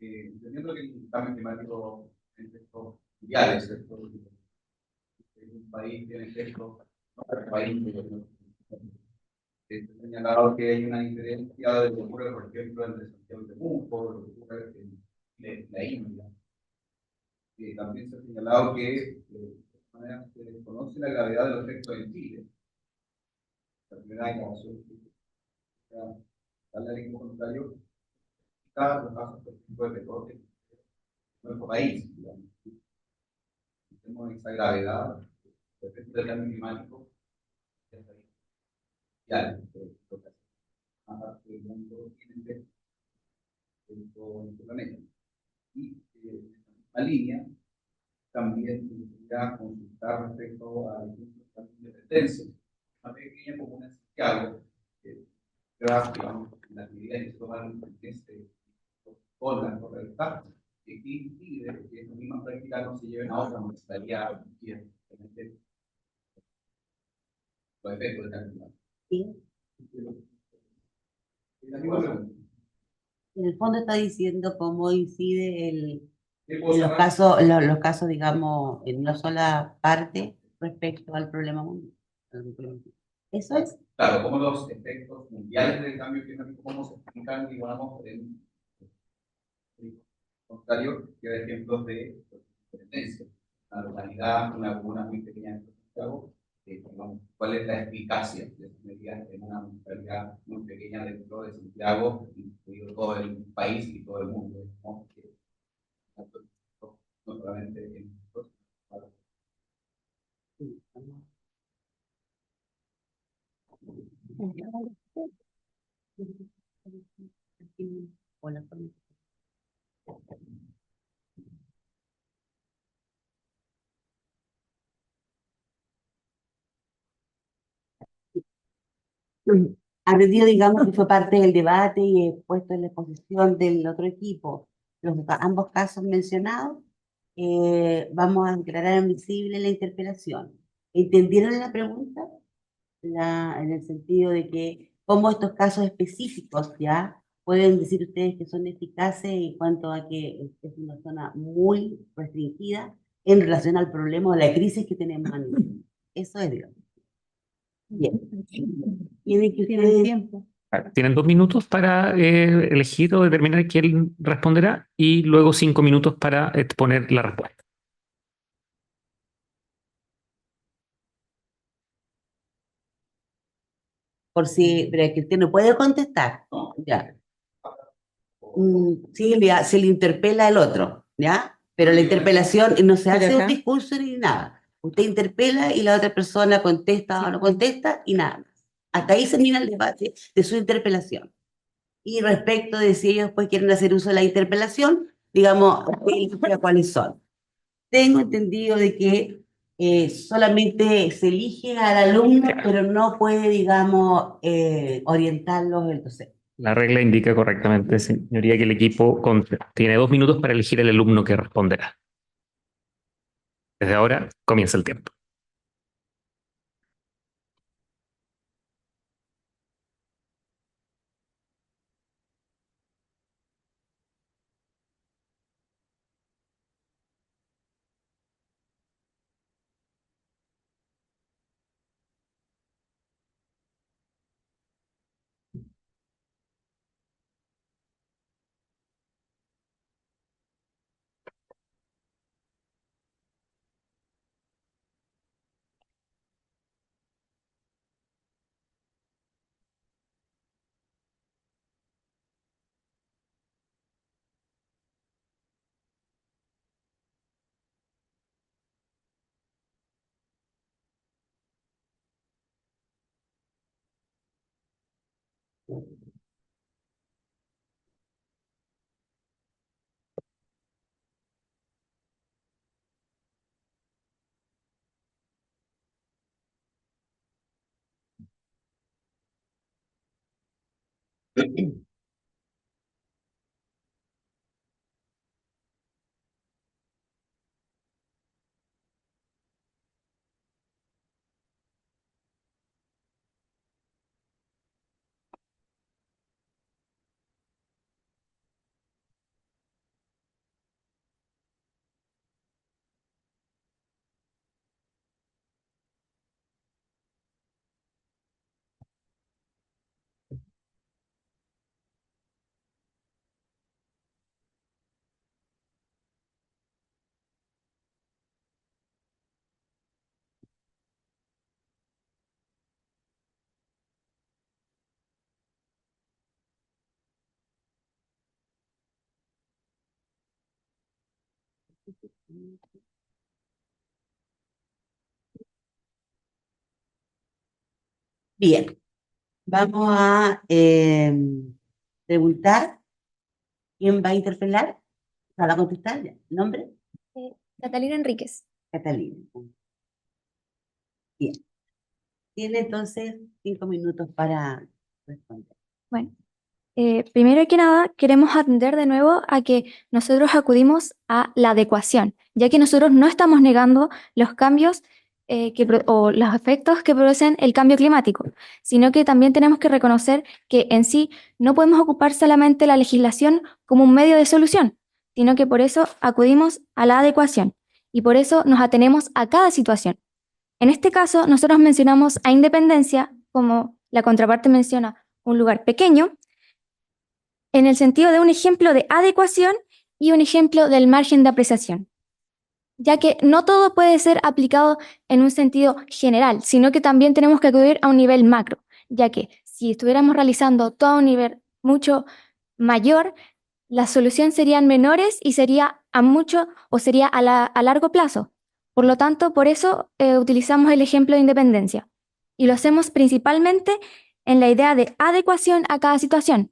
Entendiendo que el cambio climático es efectos mundiales, ¿cierto? Un país tiene efectos, otro país se ha señalado que hay una diferencia de lo que ocurre, por ejemplo, en Santiago de Temuco, lo que ocurre en la India. También se ha señalado que manera se desconoce la gravedad de los efectos en Chile. La primera declaración que darle al equipo contrario, está los casos, por ejemplo, de petróleo en nuestro país, digamos. Tenemos esa gravedad de efectos del cambio climático mundial, lo que hace una parte del mundo tiene en todo el planeta. Y en esta misma línea, también debería consultar respecto a la independencia. Una pequeña comuna en Santiago, que digamos, las medidas que se toman con la correcta, que impide que estas mismas prácticas no se lleven a otra municipalidad y evidentemente los efectos de cambio. Sí. La misma pregunta. En el fondo está diciendo cómo incide ¿Qué en cosa los casos, digamos, en una sola parte respecto al problema mundial. Eso es. Claro, cómo los efectos mundiales del cambio climático, cómo se explican, digamos, en el contrario, que da ejemplos de tendencia. La localidad, una comuna muy pequeña de Santiago, digamos, ¿cuál es la eficacia de esas medidas en una localidad muy pequeña dentro de Santiago, incluido todo el país y todo el mundo? ¿No? No solamente en Aprendido, digamos, que fue parte del debate y puesto en la exposición del otro equipo, ambos casos mencionados, vamos a declarar admisible la interpelación. ¿Entendieron la pregunta? En el sentido de que cómo estos casos específicos ya pueden decir ustedes que son eficaces en cuanto a que es una zona muy restringida en relación al problema o la crisis que tenemos a nivel. Eso es, digamos. Bien. Tienen que ustedes tiempo. Tienen 2 minutos para elegir o determinar quién responderá y luego 5 minutos para exponer la respuesta. por si, pero es que usted no puede contestar, ya. Sí, se le interpela al otro, ¿ya? Pero la interpelación no se hace un discurso ni nada. Usted interpela y la otra persona contesta o no contesta y nada más. Hasta ahí se mira el debate de su interpelación. Y respecto de si ellos pues quieren hacer uso de la interpelación, digamos, cuáles son. Tengo entendido de que solamente se elige al alumno, pero no puede, digamos, orientarlos el docente. La regla indica correctamente, señoría, que el equipo tiene 2 minutos para elegir el alumno que responderá. Desde ahora comienza el tiempo. Bien, vamos a preguntar quién va a interpelar. ¿Va a contestar? Ya. ¿Nombre? Catalina Enríquez. Catalina. Bien. Tiene entonces 5 minutos para responder. Bueno, primero que nada, queremos atender de nuevo a que nosotros acudimos a la adecuación, ya que nosotros no estamos negando los cambios o los efectos que producen el cambio climático, sino que también tenemos que reconocer que en sí no podemos ocupar solamente la legislación como un medio de solución, sino que por eso acudimos a la adecuación y por eso nos atenemos a cada situación. En este caso, nosotros mencionamos a Independencia, como la contraparte menciona un lugar pequeño, en el sentido de un ejemplo de adecuación y un ejemplo del margen de apreciación, ya que no todo puede ser aplicado en un sentido general, sino que también tenemos que acudir a un nivel macro, ya que si estuviéramos realizando todo a un nivel mucho mayor, las soluciones serían menores y sería a mucho o sería a largo plazo. Por lo tanto, por eso utilizamos el ejemplo de Independencia y lo hacemos principalmente en la idea de adecuación a cada situación.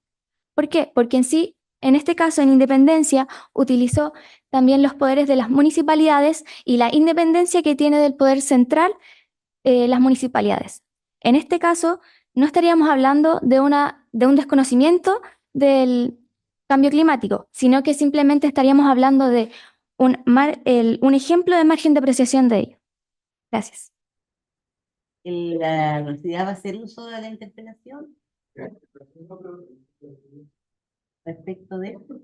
¿Por qué? Porque en sí, en este caso, en Independencia, utilizó también los poderes de las municipalidades y la independencia que tiene del poder central las municipalidades. En este caso, no estaríamos hablando de un desconocimiento del cambio climático, sino que simplemente estaríamos hablando de un ejemplo de margen de apreciación de ello. Gracias. ¿La universidad va a hacer uso de la interpelación respecto de esto?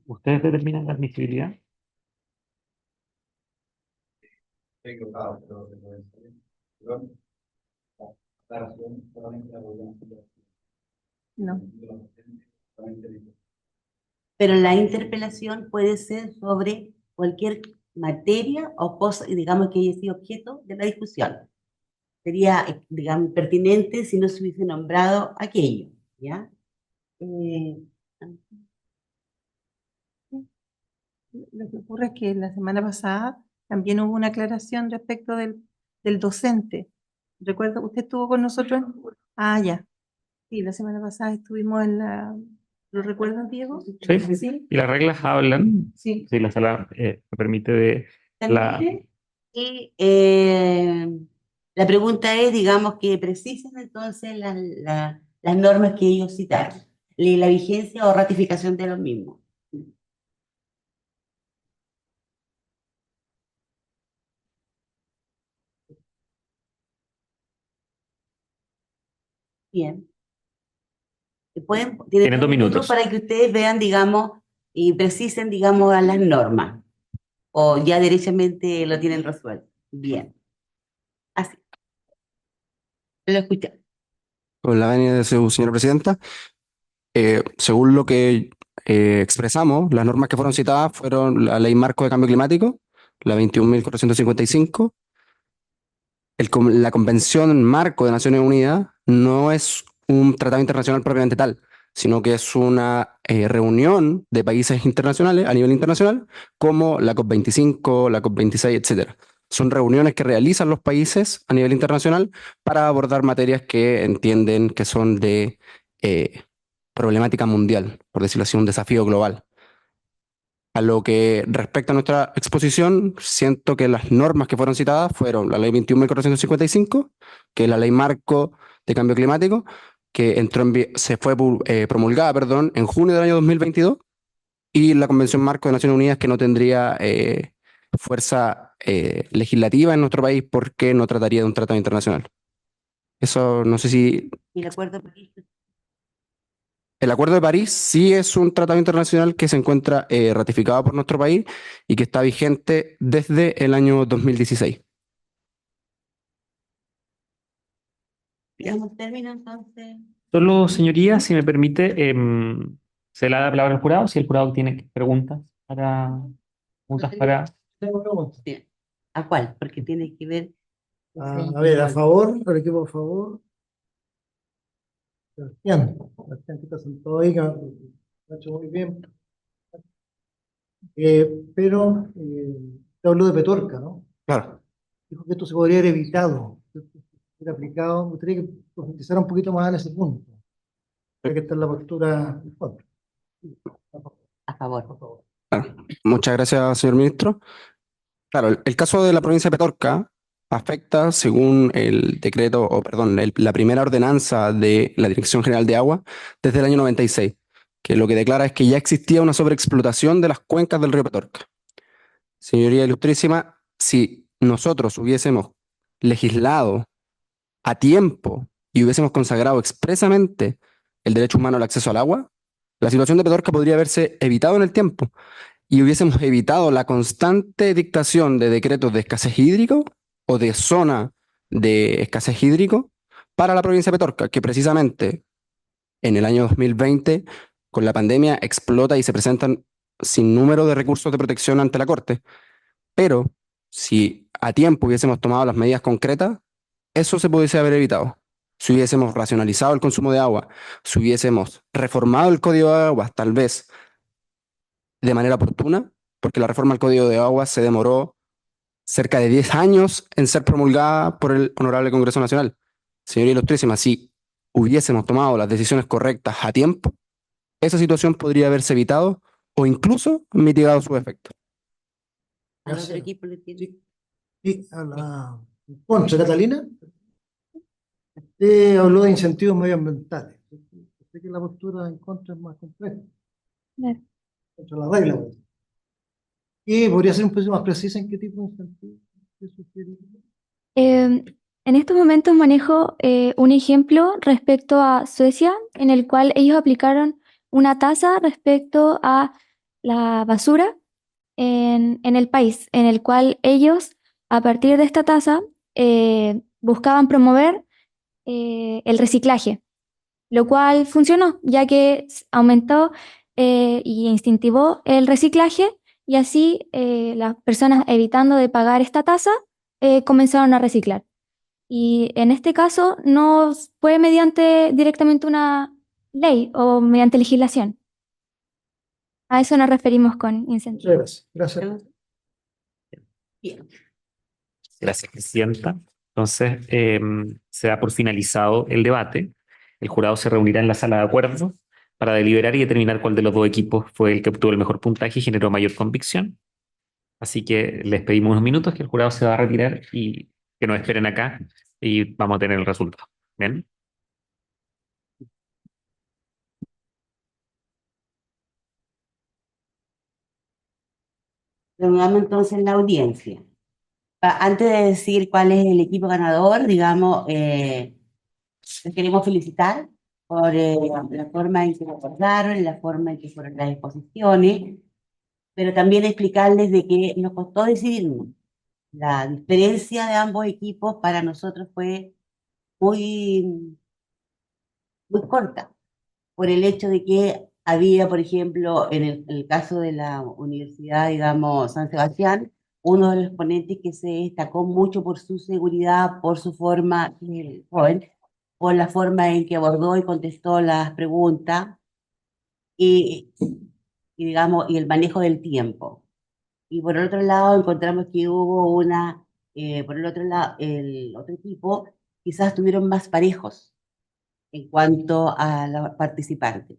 ¿Ustedes determinan la admisibilidad? No. Pero la interpelación puede ser sobre cualquier materia o cosa, digamos, que haya sido objeto de la discusión. Sería, digamos, pertinente si no se hubiese nombrado aquello, ¿ya? Lo que ocurre es que la semana pasada también hubo una aclaración respecto del docente. ¿Recuerda? ¿Usted estuvo con nosotros? Ah, ya. Sí, la semana pasada estuvimos en la... ¿Lo recuerdan, Diego? Sí. Sí. Y las reglas hablan, Sí. si la sala me permite, de la... También, y la pregunta es, digamos, que precisen entonces las normas que ellos citaron, la vigencia o ratificación de los mismos. Bien. Tienen 2 minutos. para que ustedes vean, digamos, y precisen, digamos, a las normas, o ya derechamente lo tienen resuelto. Bien. Así. Lo escuchamos. Con la venia de su señora presidenta, según lo que expresamos, las normas que fueron citadas fueron la Ley Marco de Cambio Climático, la 21.455, la Convención Marco de Naciones Unidas no es un tratado internacional propiamente tal, sino que es una reunión de países internacionales a nivel internacional, como la COP25, la COP26, etcétera. Son reuniones que realizan los países a nivel internacional para abordar materias que entienden que son de problemática mundial, por decirlo así, un desafío global. A lo que respecta a nuestra exposición, siento que las normas que fueron citadas fueron la Ley 21.455, que es la Ley Marco de Cambio Climático, que se fue promulgada, perdón, en junio del año 2022, y la Convención Marco de Naciones Unidas, que no tendría fuerza legislativa en nuestro país porque no trataría de un tratado internacional. Eso no sé si... Y el acuerdo de París. El Acuerdo de París sí es un tratado internacional que se encuentra ratificado por nuestro país y que está vigente desde el año 2016. Digamos, término entonces. Solo, señoría, si me permite, Se le da la palabra al jurado, si el jurado tiene preguntas para... Tengo preguntas. Sí. ¿A cuál? Porque tiene que ver. A ver, a favor, el equipo a favor. Sebastián, Sebastián que está sentado ahí, que lo ha hecho muy bien. Pero te habló de Petorca, ¿no? Claro. Dijo que esto se podría haber evitado, que esto se hubiera aplicado. Me gustaría que profundizara un poquito más en ese punto, ya que está en la postura en contra. A favor. Por favor. Claro. Muchas gracias, señor ministro. Claro, el caso de la provincia de Petorca afecta, según el decreto, o perdón, la primera ordenanza de la Dirección General de Agua desde el año 96, que lo que declara es que ya existía una sobreexplotación de las cuencas del río Petorca. Señoría Ilustrísima, si nosotros hubiésemos legislado a tiempo y hubiésemos consagrado expresamente el derecho humano al acceso al agua, la situación de Petorca podría haberse evitado en el tiempo y hubiésemos evitado la constante dictación de decretos de escasez hídrico o de zona de escasez hídrico para la provincia de Petorca, que precisamente en el año 2020, con la pandemia, explota y se presentan sin número de recursos de protección ante la Corte. Pero si a tiempo hubiésemos tomado las medidas concretas, eso se pudiese haber evitado. Si hubiésemos racionalizado el consumo de agua, si hubiésemos reformado el Código de Aguas, tal vez de manera oportuna, porque la reforma al Código de Aguas se demoró cerca de 10 años en ser promulgada por el Honorable Congreso Nacional. Señoría Ilustrísima, si hubiésemos tomado las decisiones correctas a tiempo, esa situación podría haberse evitado o incluso mitigado sus efectos. Al otro Gracias. equipo le tiene. Y a la contra, Catalina, usted habló de incentivos medioambientales. Sé que la postura en contra es más compleja, Claro. contra la regla, pues. Y podría ser un poquito más precisa en qué tipo de incentivos se sugiere. En estos momentos manejo un ejemplo respecto a Suecia, en el cual ellos aplicaron una tasa respecto a la basura en el país, en el cual ellos, a partir de esta tasa, buscaban promover el reciclaje, lo cual funcionó, ya que aumentó y incentivó el reciclaje y así las personas, evitando de pagar esta tasa, comenzaron a reciclar. Y en este caso no fue mediante directamente una ley o mediante legislación. A eso nos referimos con incentivos. Muchas gracias. Gracias. Bien. Gracias, Presidenta. Entonces, se da por finalizado el debate. El jurado se reunirá en la sala de acuerdo para deliberar y determinar cuál de los dos equipos fue el que obtuvo el mejor puntaje y generó mayor convicción. Así que les pedimos unos minutos que el jurado se va a retirar y que nos esperen acá y vamos a tener el resultado. ¿Bien? Reanudamos entonces la audiencia. Antes de decir cuál es el equipo ganador, digamos, les queremos felicitar por la forma en que lo acordaron, la forma en que fueron las exposiciones, pero también explicarles de que nos costó decidirnos. La diferencia de ambos equipos para nosotros fue muy, muy corta, por el hecho de que había, por ejemplo, en el caso de la Universidad, digamos, San Sebastián, uno de los ponentes que se destacó mucho por su seguridad, por su forma, joven, por la forma en que abordó y contestó las preguntas y, digamos, y el manejo del tiempo. Y por el otro lado encontramos que hubo por el otro lado, el otro equipo quizás estuvieron más parejos en cuanto a los participantes.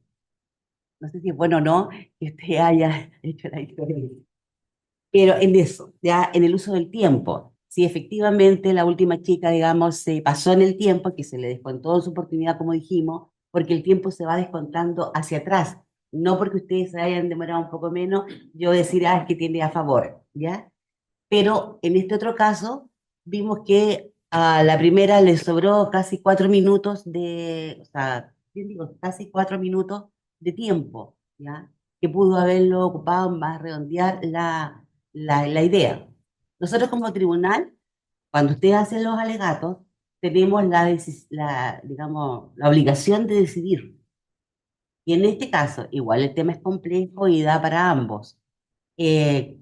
No sé si es bueno o no que usted haya hecho la diferencia. Pero en eso, ya en el uso del tiempo, si efectivamente la última chica, digamos, se pasó en el tiempo, que se le descontó su oportunidad, como dijimos, porque el tiempo se va descontando hacia atrás, no porque ustedes se hayan demorado un poco menos, yo decir, es que tiene a favor, ¿ya? Pero en este otro caso, vimos que a la primera le sobró casi 4 minutos o sea, ¿bien digo? Casi 4 minutos de tiempo, ¿ya? Que pudo haberlo ocupado más redondear la idea. Nosotros como tribunal, cuando ustedes hacen los alegatos, tenemos digamos, la obligación de decidir. Y en este caso, igual el tema es complejo y da para ambos. Eh,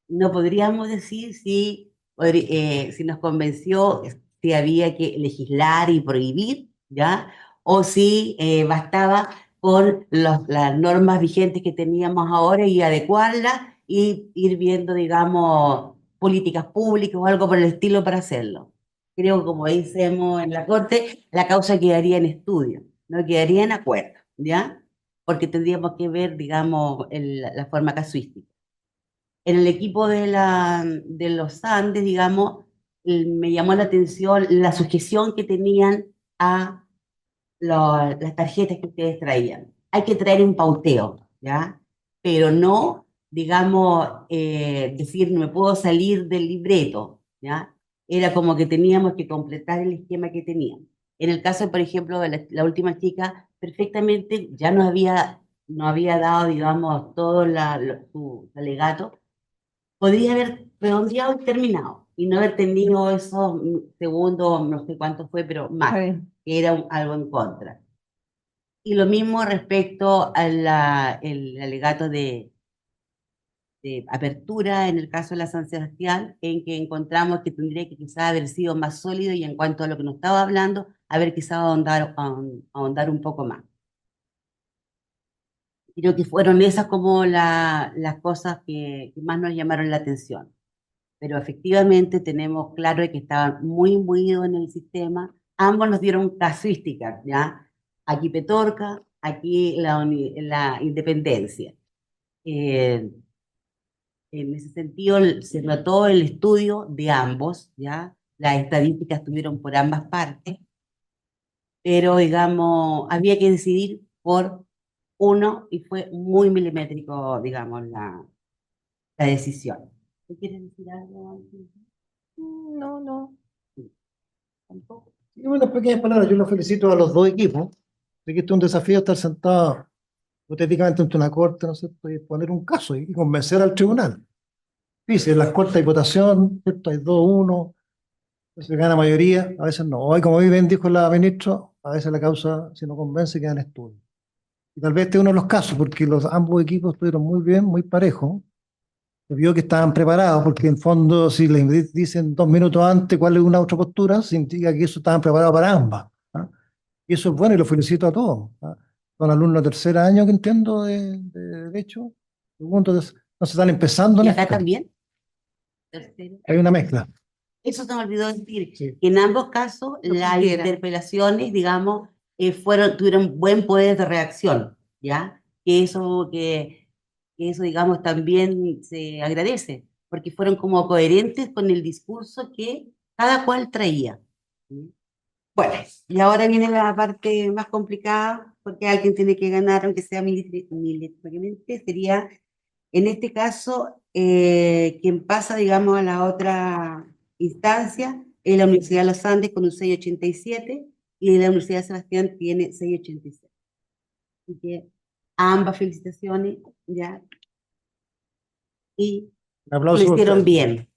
no podríamos decir si nos convenció si había que legislar y prohibir, ¿ya? O si bastaba con las normas vigentes que teníamos ahora y adecuarlas y ir viendo, digamos, políticas públicas o algo por el estilo para hacerlo. Creo que como decimos en la Corte, la causa quedaría en estudio, no quedaría en acuerdo, ¿ya? Porque tendríamos que ver, digamos, la forma casuística. En el equipo de los Andes, digamos, me llamó la atención la sujeción que tenían a las tarjetas que ustedes traían. Hay que traer un pauteo, ¿ya? Pero no, digamos, decir, no me puedo salir del libreto, ¿ya? Era como que teníamos que completar el esquema que tenían. En el caso, por ejemplo, de la última chica, perfectamente ya no había dado, digamos, todo su alegato, podría haber redondeado y terminado y no haber tenido esos segundos, no sé cuánto fue, pero más, que era algo en contra. Y lo mismo respecto al el alegato de apertura en el caso de la San Sebastián, en que encontramos que tendría que quizás haber sido más sólido y en cuanto a lo que nos estaba hablando, haber quizás ahondar un poco más. Creo que fueron esas como las cosas que más nos llamaron la atención. Pero efectivamente tenemos claro de que estaban muy imbuidos en el sistema. Ambos nos dieron casuísticas, ¿ya? Aquí Petorca, aquí la Independencia. Eh, en ese sentido, se notó el estudio de ambos, ¿ya? Las estadísticas estuvieron por ambas partes, pero digamos, había que decidir por uno y fue muy milimétrico, digamos, la decisión. ¿Tú quieres decir algo antes? No, no. Tampoco. Y unas pequeñas palabras, yo los felicito a los dos equipos. Sé que esto es un desafío estar sentado hipotéticamente ante una corte, ¿no es cierto? Y poner un caso y convencer al tribunal. Sí, si en las cortes hay votación, ¿cierto? Hay 2-1, a veces gana mayoría, a veces no. Hoy, como bien dijo la ministra, a veces la causa, si no convence, queda en estudio. Y tal vez este es uno de los casos, porque ambos equipos estuvieron muy bien, muy parejos. Se vio que estaban preparados, porque en fondo, si les dicen 2 minutos antes cuál es una otra postura, significa que eso estaban preparados para ambas. ¿Ah? Y eso es bueno y lo felicito a todos. ¿Ah? Son alumnos de tercer año que entiendo de Derecho, segundo, entonces están empezando en ¿Y acá esto. también? Tercero. Hay una mezcla. Eso se me olvidó decir, Sí. que en ambos casos las interpelaciones, digamos, tuvieron buen poder de reacción, ¿ya? Que eso, digamos, también se agradece, porque fueron como coherentes con el discurso que cada cual traía. ¿Sí? Bueno, y ahora viene la parte más complicada, porque alguien tiene que ganar, aunque sea militariamente, sería, en este caso, quien pasa, digamos, a la otra instancia es la Universidad de los Andes con un 6,87 y la Universidad de Sebastián tiene 6,86. Así que ambas felicitaciones, ¿ya? Y Un lo aplauso por hicieron ustedes. bien.